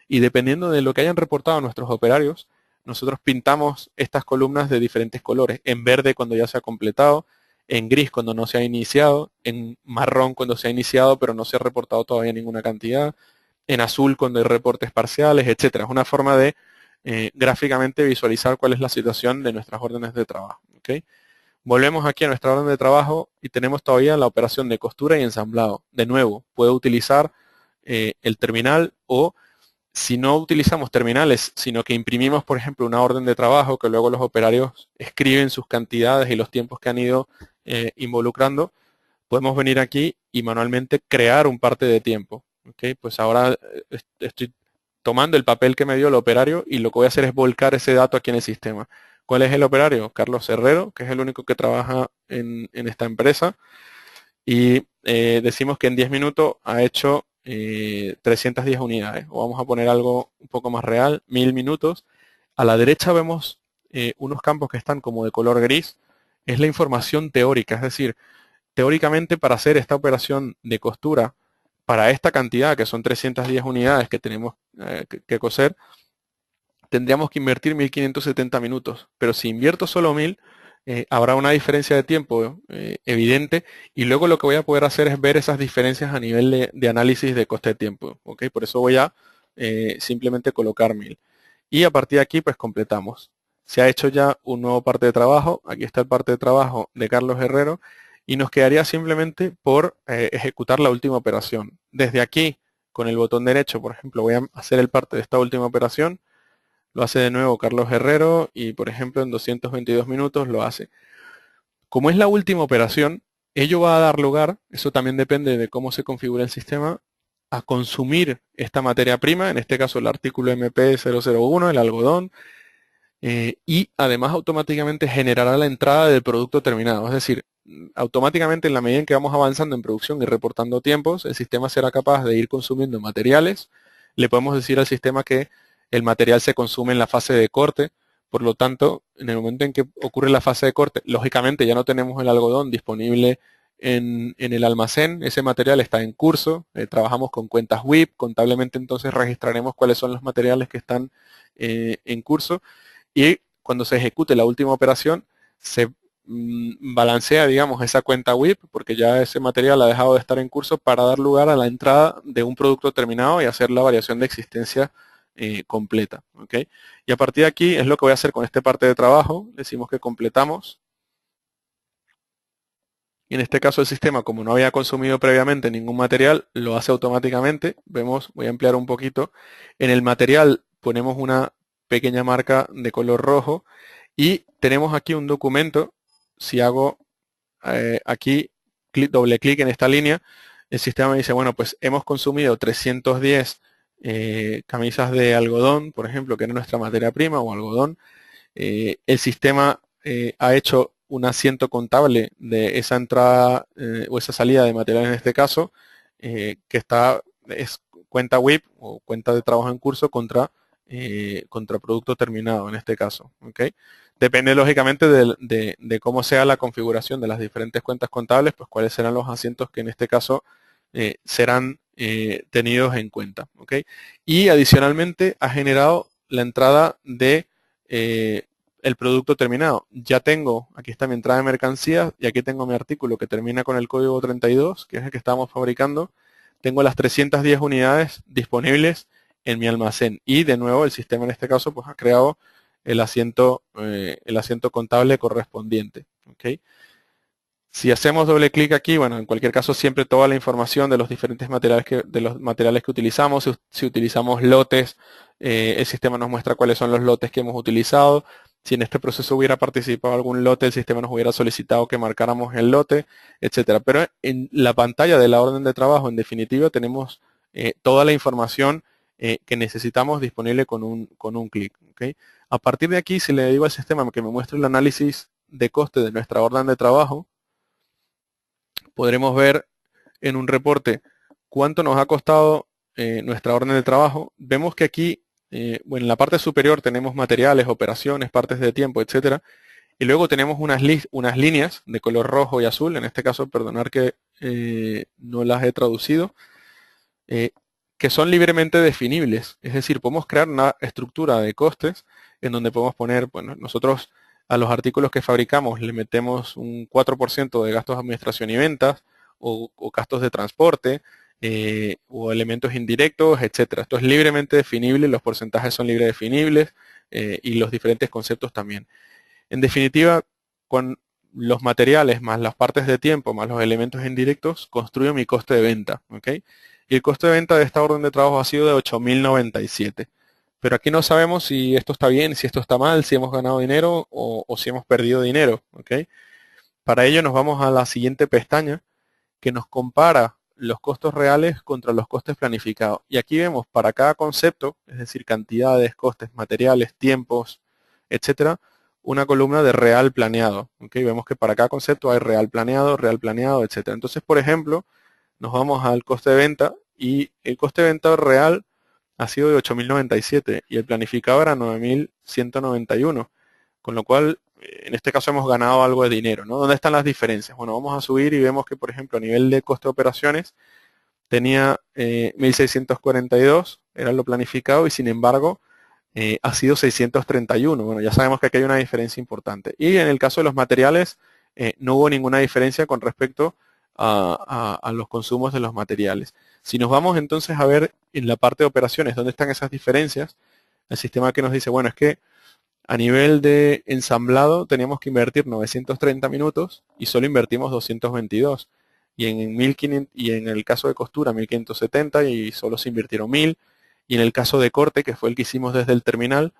y dependiendo de lo que hayan reportado nuestros operarios, nosotros pintamos estas columnas de diferentes colores. En verde cuando ya se ha completado, en gris cuando no se ha iniciado, en marrón cuando se ha iniciado pero no se ha reportado todavía ninguna cantidad, en azul cuando hay reportes parciales, etcétera. Es una forma de gráficamente visualizar cuál es la situación de nuestras órdenes de trabajo. ¿Okay? Volvemos aquí a nuestra orden de trabajo y tenemos todavía la operación de costura y ensamblado. De nuevo, puedo utilizar el terminal o si no utilizamos terminales, sino que imprimimos, por ejemplo, una orden de trabajo que luego los operarios escriben sus cantidades y los tiempos que han ido involucrando, podemos venir aquí y manualmente crear un parte de tiempo. ¿Okay? Pues ahora estoy tomando el papel que me dio el operario y lo que voy a hacer es volcar ese dato aquí en el sistema. ¿Cuál es el operario? Carlos Herrero, que es el único que trabaja en esta empresa. Y decimos que en 10 minutos ha hecho 310 unidades. O vamos a poner algo un poco más real, 1000 minutos. A la derecha vemos unos campos que están como de color gris. Es la información teórica, es decir, teóricamente para hacer esta operación de costura, para esta cantidad, que son 310 unidades que tenemos que coser, tendríamos que invertir 1570 minutos. Pero si invierto solo 1000, habrá una diferencia de tiempo evidente y luego lo que voy a poder hacer es ver esas diferencias a nivel de análisis de coste de tiempo. ¿Okay? Por eso voy a simplemente colocar 1000. Y a partir de aquí pues completamos. Se ha hecho ya un nuevo parte de trabajo. Aquí está el parte de trabajo de Carlos Herrero. Y nos quedaría simplemente por ejecutar la última operación. Desde aquí, con el botón derecho, por ejemplo, voy a hacer el parte de esta última operación. Lo hace de nuevo Carlos Herrero y, por ejemplo, en 222 minutos lo hace. Como es la última operación, ello va a dar lugar, eso también depende de cómo se configura el sistema, a consumir esta materia prima, en este caso el artículo MP001, el algodón, y además automáticamente generará la entrada del producto terminado. Es decir, automáticamente en la medida en que vamos avanzando en producción y reportando tiempos, el sistema será capaz de ir consumiendo materiales. Le podemos decir al sistema que el material se consume en la fase de corte. Por lo tanto, en el momento en que ocurre la fase de corte, lógicamente ya no tenemos el algodón disponible en el almacén, ese material está en curso, trabajamos con cuentas WIP, contablemente entonces registraremos cuáles son los materiales que están en curso y cuando se ejecute la última operación se balancea, digamos, esa cuenta WIP porque ya ese material ha dejado de estar en curso para dar lugar a la entrada de un producto terminado y hacer la variación de existencia completa. ¿Okay? Y a partir de aquí es lo que voy a hacer con este parte de trabajo. Decimos que completamos. Y en este caso el sistema, como no había consumido previamente ningún material, lo hace automáticamente. Vemos, voy a ampliar un poquito. En el material ponemos una pequeña marca de color rojo y tenemos aquí un documento. Si hago aquí doble clic en esta línea, el sistema me dice, bueno, pues hemos consumido 310 camisas de algodón, por ejemplo, que era nuestra materia prima o algodón. El sistema ha hecho un asiento contable de esa entrada o esa salida de material en este caso, que es cuenta WIP o cuenta de trabajo en curso contra producto terminado en este caso. ¿Okay? Depende lógicamente de cómo sea la configuración de las diferentes cuentas contables, pues cuáles serán los asientos que en este caso serán tenidos en cuenta. ¿Okay? Y adicionalmente ha generado la entrada de el producto terminado. Ya tengo, aquí está mi entrada de mercancías y aquí tengo mi artículo que termina con el código 32, que es el que estamos fabricando. Tengo las 310 unidades disponibles en mi almacén y de nuevo el sistema en este caso pues ha creado el asiento contable correspondiente. ¿Okay? Si hacemos doble clic aquí, bueno, en cualquier caso siempre toda la información de los diferentes materiales que utilizamos, si utilizamos lotes, el sistema nos muestra cuáles son los lotes que hemos utilizado. si en este proceso hubiera participado algún lote, el sistema nos hubiera solicitado que marcáramos el lote, etcétera. Pero en la pantalla de la orden de trabajo, en definitiva, tenemos toda la información que necesitamos disponible con un clic. ¿Okay? A partir de aquí, si le digo al sistema que me muestre el análisis de coste de nuestra orden de trabajo, podremos ver en un reporte cuánto nos ha costado nuestra orden de trabajo. Vemos que aquí, bueno, en la parte superior tenemos materiales, operaciones, partes de tiempo, etcétera. Y luego tenemos unas líneas de color rojo y azul. En este caso, perdonar que no las he traducido. Que son libremente definibles. Es decir, podemos crear una estructura de costes en donde podemos poner, bueno, nosotros a los artículos que fabricamos le metemos un 4% de gastos de administración y ventas o gastos de transporte o elementos indirectos, etcétera. Esto es libremente definible, los porcentajes son libre definibles y los diferentes conceptos también. En definitiva, con los materiales más las partes de tiempo más los elementos indirectos, construyo mi coste de venta. ¿Okay? Y el coste de venta de esta orden de trabajo ha sido de 8.097. Pero aquí no sabemos si esto está bien, si esto está mal, si hemos ganado dinero o si hemos perdido dinero. ¿Okay? Para ello nos vamos a la siguiente pestaña que nos compara los costos reales contra los costes planificados. Y aquí vemos para cada concepto, es decir, cantidades, costes, materiales, tiempos, etcétera, una columna de real planeado. ¿Okay? Vemos que para cada concepto hay real planeado, etcétera. Entonces, por ejemplo, nos vamos al coste de venta y el coste de venta real ha sido de 8.097 y el planificado era 9.191, con lo cual en este caso hemos ganado algo de dinero, ¿no? ¿Dónde están las diferencias? Bueno, vamos a subir y vemos que, por ejemplo, a nivel de coste de operaciones tenía 1.642, era lo planificado y sin embargo ha sido 631. Bueno, ya sabemos que aquí hay una diferencia importante. Y en el caso de los materiales no hubo ninguna diferencia con respecto a los consumos de los materiales. Si nos vamos entonces a ver en la parte de operaciones dónde están esas diferencias, el sistema que nos dice, bueno, es que a nivel de ensamblado teníamos que invertir 930 minutos y solo invertimos 222. Y en 1500, y en el caso de costura 1570 y solo se invirtieron 1000. Y en el caso de corte, que fue el que hicimos desde el terminal,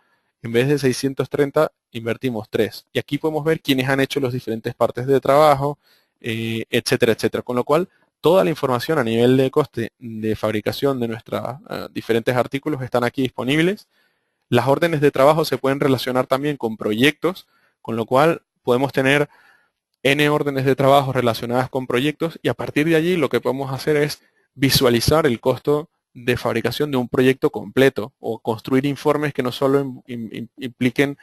en vez de 630 invertimos 3. Y aquí podemos ver quiénes han hecho las diferentes partes de trabajo, etcétera, etcétera. Con lo cual, toda la información a nivel de coste de fabricación de nuestros diferentes artículos están aquí disponibles. Las órdenes de trabajo se pueden relacionar también con proyectos, con lo cual podemos tener N órdenes de trabajo relacionadas con proyectos y a partir de allí lo que podemos hacer es visualizar el costo de fabricación de un proyecto completo o construir informes que no solo impliquen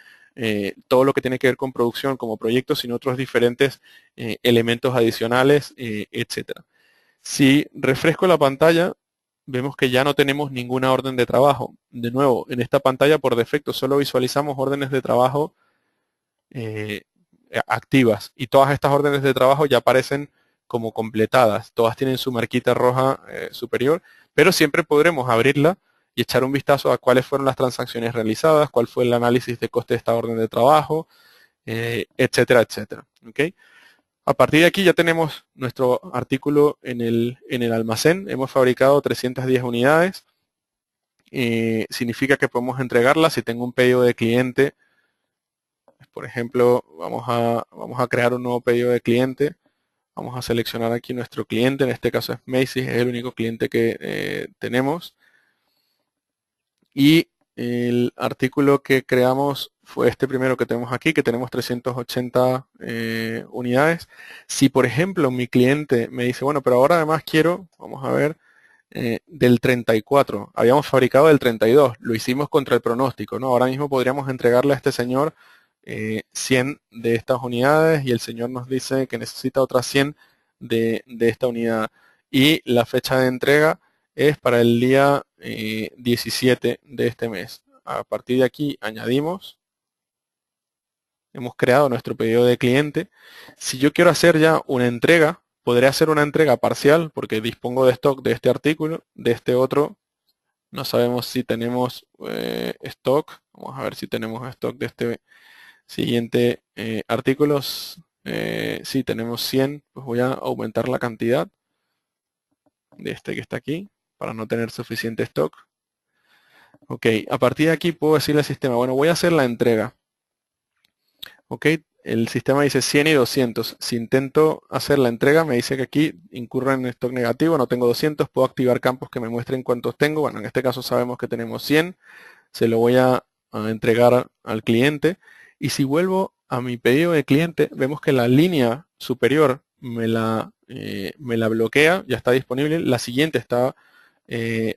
todo lo que tiene que ver con producción como proyectos, sino otros diferentes elementos adicionales, etcétera. Si refresco la pantalla, vemos que ya no tenemos ninguna orden de trabajo. De nuevo, en esta pantalla por defecto solo visualizamos órdenes de trabajo activas y todas estas órdenes de trabajo ya aparecen como completadas. Todas tienen su marquita roja superior, pero siempre podremos abrirla y echar un vistazo a cuáles fueron las transacciones realizadas, cuál fue el análisis de coste de esta orden de trabajo, etcétera, etcétera. ¿Okay? A partir de aquí ya tenemos nuestro artículo en el almacén. Hemos fabricado 310 unidades. Significa que podemos entregarlas. Si tengo un pedido de cliente, por ejemplo, vamos a crear un nuevo pedido de cliente. Vamos a seleccionar aquí nuestro cliente. En este caso es Macy's, es el único cliente que tenemos. Y el artículo que creamos fue este primero que tenemos aquí, que tenemos 380 unidades. Si, por ejemplo, mi cliente me dice, bueno, pero ahora además quiero, vamos a ver, del 34. Habíamos fabricado del 32. Lo hicimos contra el pronóstico, ¿no? Ahora mismo podríamos entregarle a este señor 100 de estas unidades y el señor nos dice que necesita otras 100 de esta unidad. Y la fecha de entrega es para el día 17 de este mes. A partir de aquí añadimos, hemos creado nuestro pedido de cliente. Si yo quiero hacer ya una entrega, podré hacer una entrega parcial porque dispongo de stock de este artículo, de este otro. No sabemos si tenemos stock. Vamos a ver si tenemos stock de este siguiente artículos. Si tenemos 100, pues voy a aumentar la cantidad de este que está aquí para no tener suficiente stock. Ok, a partir de aquí puedo decirle al sistema, bueno, voy a hacer la entrega. ¿ok? El sistema dice 100 y 200. Si intento hacer la entrega, me dice que aquí incurre en stock negativo, no tengo 200, puedo activar campos que me muestren cuántos tengo. Bueno, en este caso sabemos que tenemos 100, se lo voy a entregar al cliente. Y si vuelvo a mi pedido de cliente, vemos que la línea superior me la bloquea, ya está disponible. La siguiente está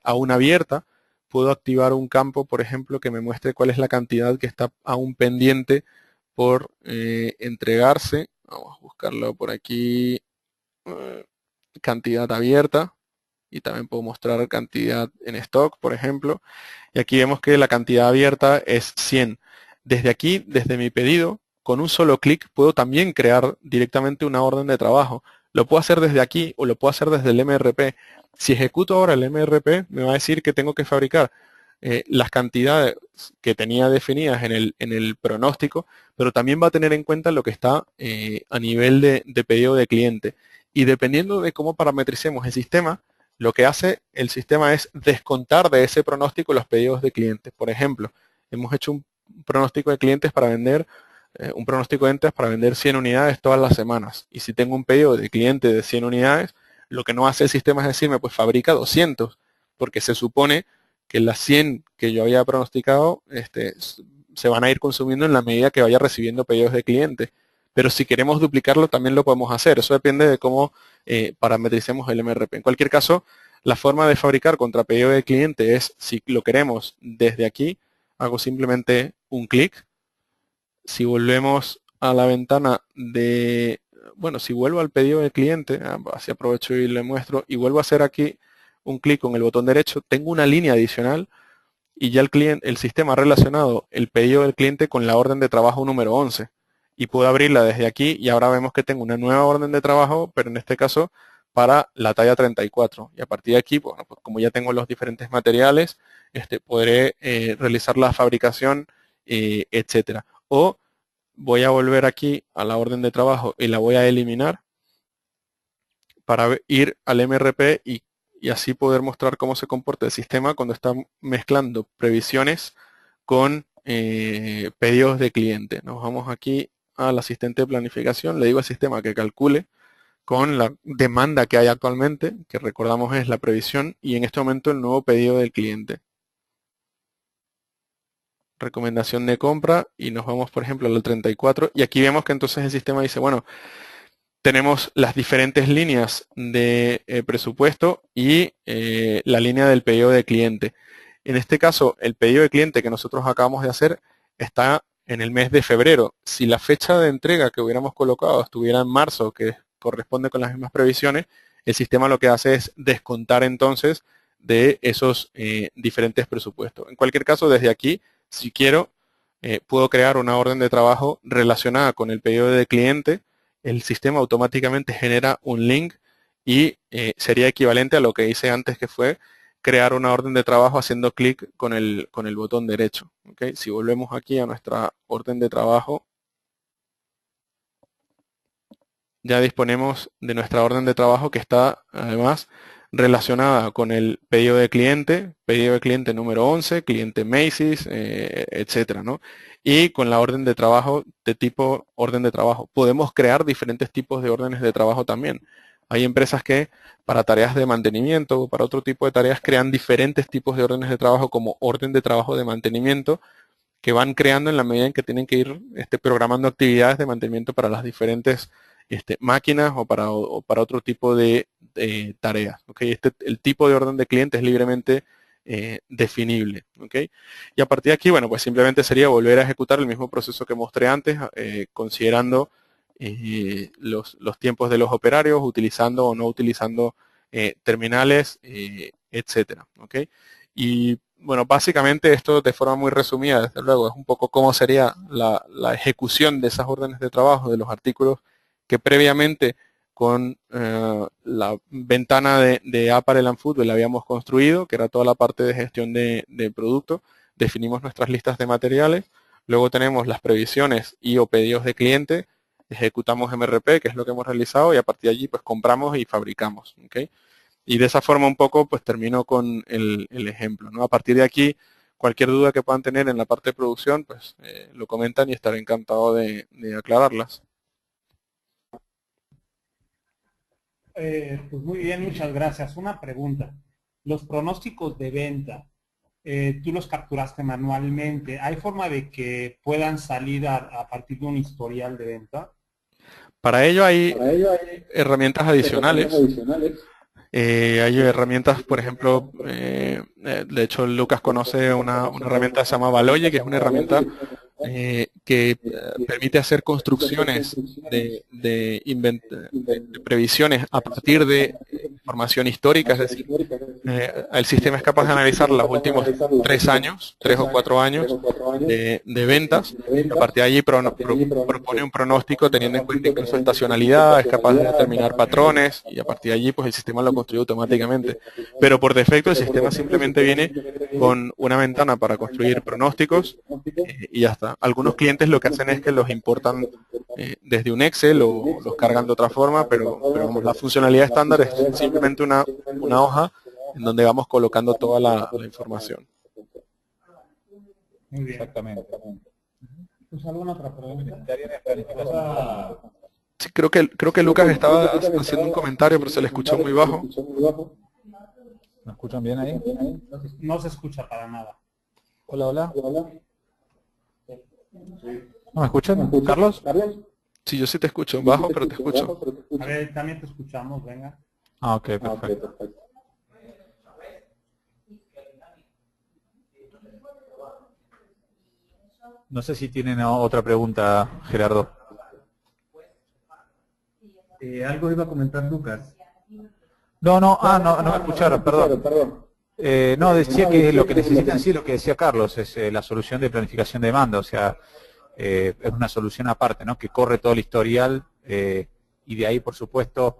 aún abierta. Puedo activar un campo, por ejemplo, que me muestre cuál es la cantidad que está aún pendiente por entregarse. Vamos a buscarlo por aquí. Cantidad abierta. Y también puedo mostrar cantidad en stock, por ejemplo. Y aquí vemos que la cantidad abierta es 100. Desde aquí, desde mi pedido, con un solo clic puedo también crear directamente una orden de trabajo. Lo puedo hacer desde aquí o lo puedo hacer desde el MRP. Si ejecuto ahora el MRP, me va a decir que tengo que fabricar las cantidades que tenía definidas en el pronóstico, pero también va a tener en cuenta lo que está a nivel de pedido de cliente. Y dependiendo de cómo parametricemos el sistema, lo que hace el sistema es descontar de ese pronóstico los pedidos de clientes. Por ejemplo, hemos hecho un pronóstico de clientes para vender, un pronóstico de ventas para vender 100 unidades todas las semanas. Y si tengo un pedido de cliente de 100 unidades, lo que no hace el sistema es decirme, pues fabrica 200, porque se supone que las 100 que yo había pronosticado se van a ir consumiendo en la medida que vaya recibiendo pedidos de clientes. Pero si queremos duplicarlo, también lo podemos hacer. Eso depende de cómo parametricemos el MRP. En cualquier caso, la forma de fabricar contra pedido de cliente es, si lo queremos desde aquí, hago simplemente un clic. Si volvemos a la ventana de, bueno, si vuelvo al pedido de cliente, así aprovecho y le muestro, y vuelvo a hacer aquí un clic con el botón derecho, tengo una línea adicional y ya el sistema ha relacionado el pedido del cliente con la orden de trabajo número 11 y puedo abrirla desde aquí y ahora vemos que tengo una nueva orden de trabajo, pero en este caso para la talla 34. Y a partir de aquí, bueno, pues como ya tengo los diferentes materiales, podré realizar la fabricación, etcétera. O voy a volver aquí a la orden de trabajo y la voy a eliminar para ir al MRP y así poder mostrar cómo se comporta el sistema cuando está mezclando previsiones con pedidos de cliente. Nos vamos aquí al asistente de planificación, le digo al sistema que calcule con la demanda que hay actualmente, que recordamos es la previsión, y en este momento el nuevo pedido del cliente. Recomendación de compra y nos vamos, por ejemplo, al 34 y aquí vemos que entonces el sistema dice, bueno, tenemos las diferentes líneas de presupuesto y la línea del pedido de cliente. En este caso, el pedido de cliente que nosotros acabamos de hacer está en el mes de febrero. Si la fecha de entrega que hubiéramos colocado estuviera en marzo, que corresponde con las mismas previsiones, el sistema lo que hace es descontar entonces de esos diferentes presupuestos. En cualquier caso, desde aquí, si quiero, puedo crear una orden de trabajo relacionada con el pedido de cliente. El sistema automáticamente genera un link y sería equivalente a lo que hice antes, que fue crear una orden de trabajo haciendo clic con el botón derecho. ¿Okay? Si volvemos aquí a nuestra orden de trabajo, ya disponemos de nuestra orden de trabajo que está además relacionada con el pedido de cliente número 11, cliente Macy's, etcétera, ¿no? Y con la orden de trabajo de tipo orden de trabajo. Podemos crear diferentes tipos de órdenes de trabajo también. Hay empresas que para tareas de mantenimiento o para otro tipo de tareas crean diferentes tipos de órdenes de trabajo como orden de trabajo de mantenimiento que van creando en la medida en que tienen que ir programando actividades de mantenimiento para las diferentes máquinas o para otro tipo de tareas. ¿Okay? El tipo de orden de cliente es libremente definible. ¿Okay? Y a partir de aquí, bueno, pues simplemente sería volver a ejecutar el mismo proceso que mostré antes, considerando los tiempos de los operarios, utilizando o no utilizando terminales, etcétera. ¿Okay? Y bueno, básicamente esto de forma muy resumida, desde luego, es un poco cómo sería la ejecución de esas órdenes de trabajo de los artículos que previamente con la ventana de Apparel and Footwear habíamos construido, que era toda la parte de gestión de producto. Definimos nuestras listas de materiales, luego tenemos las previsiones y o pedidos de cliente, ejecutamos MRP, que es lo que hemos realizado, y a partir de allí pues compramos y fabricamos. ¿Okay? Y de esa forma un poco pues termino con el ejemplo, ¿no? A partir de aquí, cualquier duda que puedan tener en la parte de producción, pues lo comentan y estaré encantado de aclararlas. Pues muy bien, muchas gracias. Una pregunta. Los pronósticos de venta, tú los capturaste manualmente. ¿Hay forma de que puedan salir a partir de un historial de venta? Para ello hay herramientas adicionales. Hay herramientas, por ejemplo, de hecho Lucas conoce una herramienta que se llama Valoye, que es una herramienta que permite hacer construcciones de previsiones a partir de información histórica, es decir, el sistema es capaz de analizar los últimos 3 o 4 años de ventas, y a partir de allí propone un pronóstico teniendo en cuenta incluso estacionalidad, es capaz de determinar patrones, y a partir de allí pues el sistema lo construye automáticamente. Pero por defecto el sistema simplemente viene con una ventana para construir pronósticos y ya está. Algunos clientes lo que hacen es que los importan desde un Excel o los cargan de otra forma, pero vamos, la funcionalidad estándar es simplemente una hoja en donde vamos colocando toda la información. Muy bien. Exactamente. ¿Pues alguna otra pregunta? Sí, creo que Lucas estaba haciendo un comentario, pero se le escuchó muy bajo. ¿Me escuchan bien ahí? No se escucha para nada. Hola, hola. ¿No me escuchan? ¿Carlos? Sí, yo sí te escucho, bajo, pero te escucho. A ver, también te escuchamos, venga. Ah, ok, perfecto. No sé si tienen otra pregunta, Gerardo. Algo iba a comentar Lucas. No me escucharon, perdón. No, decía que lo que necesitan, sí, lo que decía Carlos, es la solución de planificación de demanda, o sea, es una solución aparte, ¿no? Que corre todo el historial y de ahí, por supuesto,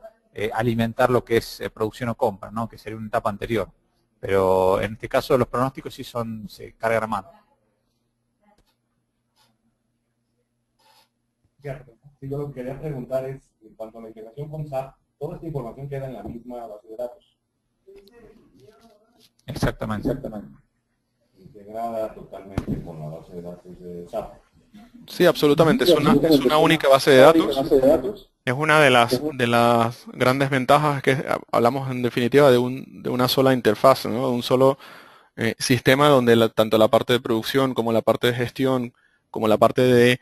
alimentar lo que es producción o compra, ¿no? Que sería una etapa anterior. Pero en este caso los pronósticos sí se cargan a mano. Cierto. Sí, yo lo que quería preguntar es, en cuanto a la integración con SAP, toda esta información queda en la misma base de datos. Exactamente. Integrada totalmente con la base de datos de SAP. Sí, absolutamente. Es una única base de datos. Es una de las grandes ventajas que hablamos en definitiva de una sola interfaz, ¿no? De un solo sistema donde tanto la parte de producción como la parte de gestión, como la parte de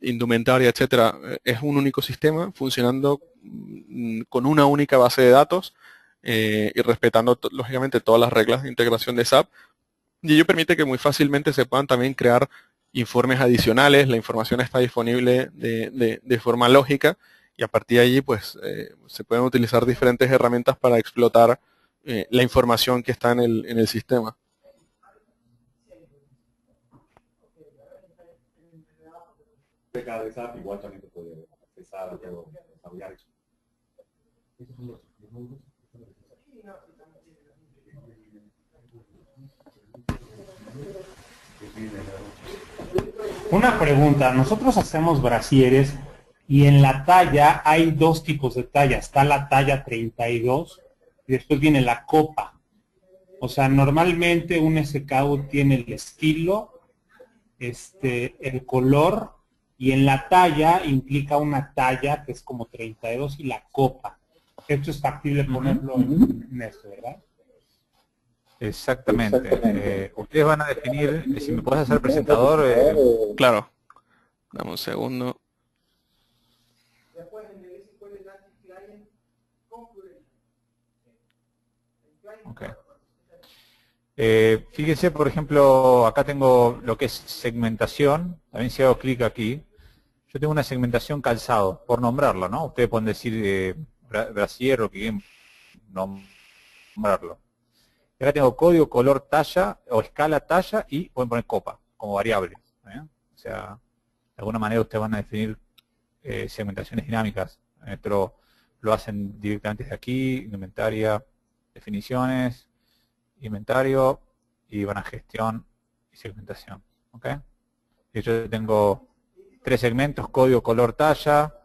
indumentaria, etcétera, es un único sistema funcionando con una única base de datos y respetando lógicamente todas las reglas de integración de SAP. Y ello permite que muy fácilmente se puedan también crear informes adicionales, la información está disponible de forma lógica y a partir de allí pues se pueden utilizar diferentes herramientas para explotar la información que está en el sistema. De cada SAP igual también se puede accesar o desarrollar eso. Una pregunta, nosotros hacemos brasieres y en la talla hay dos tipos de talla, está la talla 32 y después viene la copa. O sea, normalmente un SKU tiene el estilo, el color y en la talla implica una talla que es como 32 y la copa. Esto es factible ponerlo en esto, ¿verdad? Exactamente. Ustedes van a definir, si me puedes hacer presentador. Claro. Dame un segundo. Okay. Fíjense, por ejemplo, acá tengo lo que es segmentación. También si hago clic aquí, yo tengo una segmentación calzado, por nombrarlo, ¿no? Ustedes pueden decir brasier o que quieren nombrarlo. Y acá tengo código, color, talla o escala, talla y pueden poner copa como variable. O sea, de alguna manera ustedes van a definir segmentaciones dinámicas. Esto lo hacen directamente desde aquí, indumentaria, definiciones, inventario y van a gestión y segmentación. ¿Okay? Y yo tengo 3 segmentos, código, color, talla.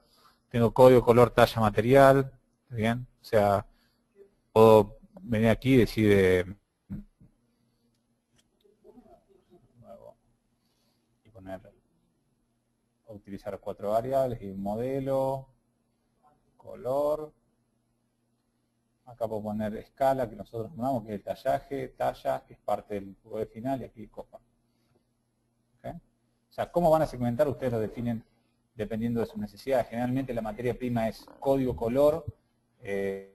Tengo código, color, talla, material. ¿Bien? O sea, puedo venir aquí y decir utilizar 4 variables y un modelo, color. Acá puedo poner escala, que nosotros llamamos, que es el tallaje, talla, que es parte del juego final, y aquí copa. ¿Okay? O sea, ¿cómo van a segmentar? Ustedes lo definen dependiendo de sus necesidades. Generalmente la materia prima es código, color, el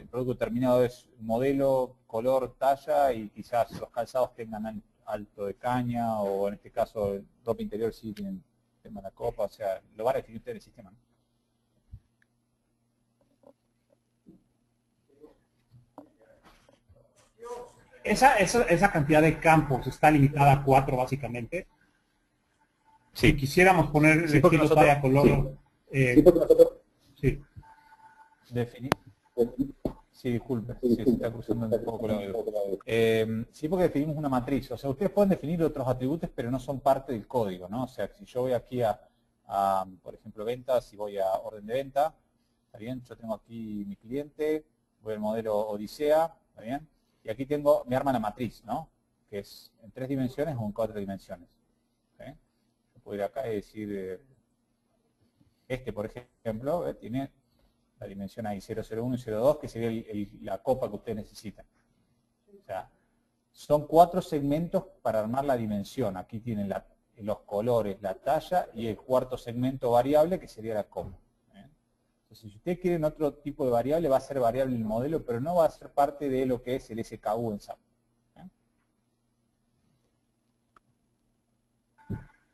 producto terminado es modelo, color, talla, y quizás los calzados tengan alto de caña, o en este caso ropa interior sí tienen tema de la copa, o sea, lo van a definir ustedes en el sistema, ¿no? Esa cantidad de campos está limitada a 4 básicamente. Sí. Si quisiéramos poner Sí, porque estilo nosotros- talla, color, sí. Sí, disculpe, sí, se está cruzando un poco la sí, porque definimos una matriz. O sea, ustedes pueden definir otros atributos, pero no son parte del código, ¿no? O sea, si yo voy aquí a por ejemplo, ventas, y voy a orden de venta, ¿está bien? Yo tengo aquí mi cliente, voy al modelo Odisea, ¿está bien? Y aquí tengo, me arma la matriz, ¿no? Que es en 3 dimensiones o en 4 dimensiones. ¿Okay? Yo puedo ir acá y decir, por ejemplo, tiene la dimensión ahí 001 y 02, que sería la copa que ustedes necesitan. O sea, son 4 segmentos para armar la dimensión. Aquí tienen los colores, la talla y el cuarto segmento variable, que sería la copa. Entonces, si ustedes quieren otro tipo de variable, va a ser variable en el modelo, pero no va a ser parte de lo que es el SKU en SAP.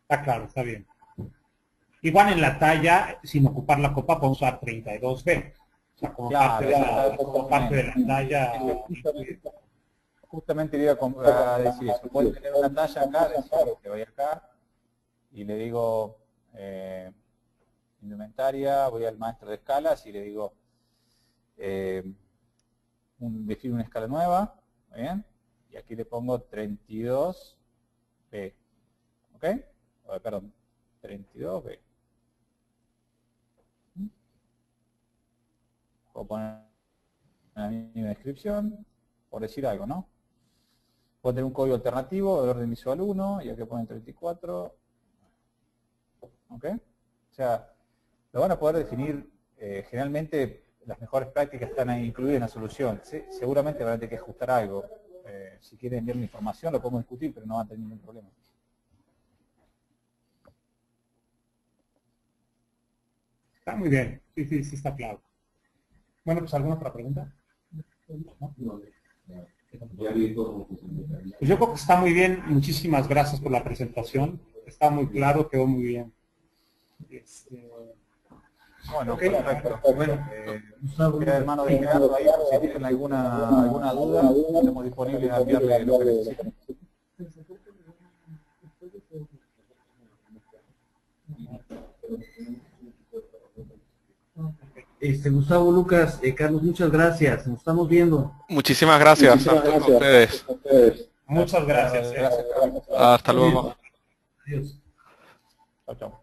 Está claro, está bien. Igual en la talla, sin ocupar la copa, podemos usar 32B. O sea, como, Claro, como parte de la talla. Justamente le iba a decir eso. Pueden tener una talla acá, le voy acá y le digo indumentaria, voy al maestro de escalas y le digo defino una escala nueva, ¿bien? Y aquí le pongo 32B, ¿ok? Perdón, 32B. Puedo poner una mínima descripción, por decir algo, ¿no? Puedo tener un código alternativo de orden visual 1, y aquí ponen 34. ¿Ok? O sea, lo van a poder definir, generalmente las mejores prácticas están ahí incluidas en la solución. ¿Sí? Seguramente van a tener que ajustar algo. Si quieren enviarme información lo podemos discutir, pero no van a tener ningún problema. Está muy bien, sí, está claro. Bueno, pues ¿alguna otra pregunta? ¿No? Pues yo creo que está muy bien. Muchísimas gracias por la presentación. Está muy claro, quedó muy bien. Bueno, perfecto. Bueno, queda en manos de Gerardo ahí, por si tienen alguna duda, estamos disponibles a enviarle lo que necesiten. Gustavo, Lucas, Carlos, muchas gracias. Nos estamos viendo. Muchísimas gracias a ustedes. Muchas gracias. Gracias, Carlos. Hasta luego. Adiós. Chao, chao.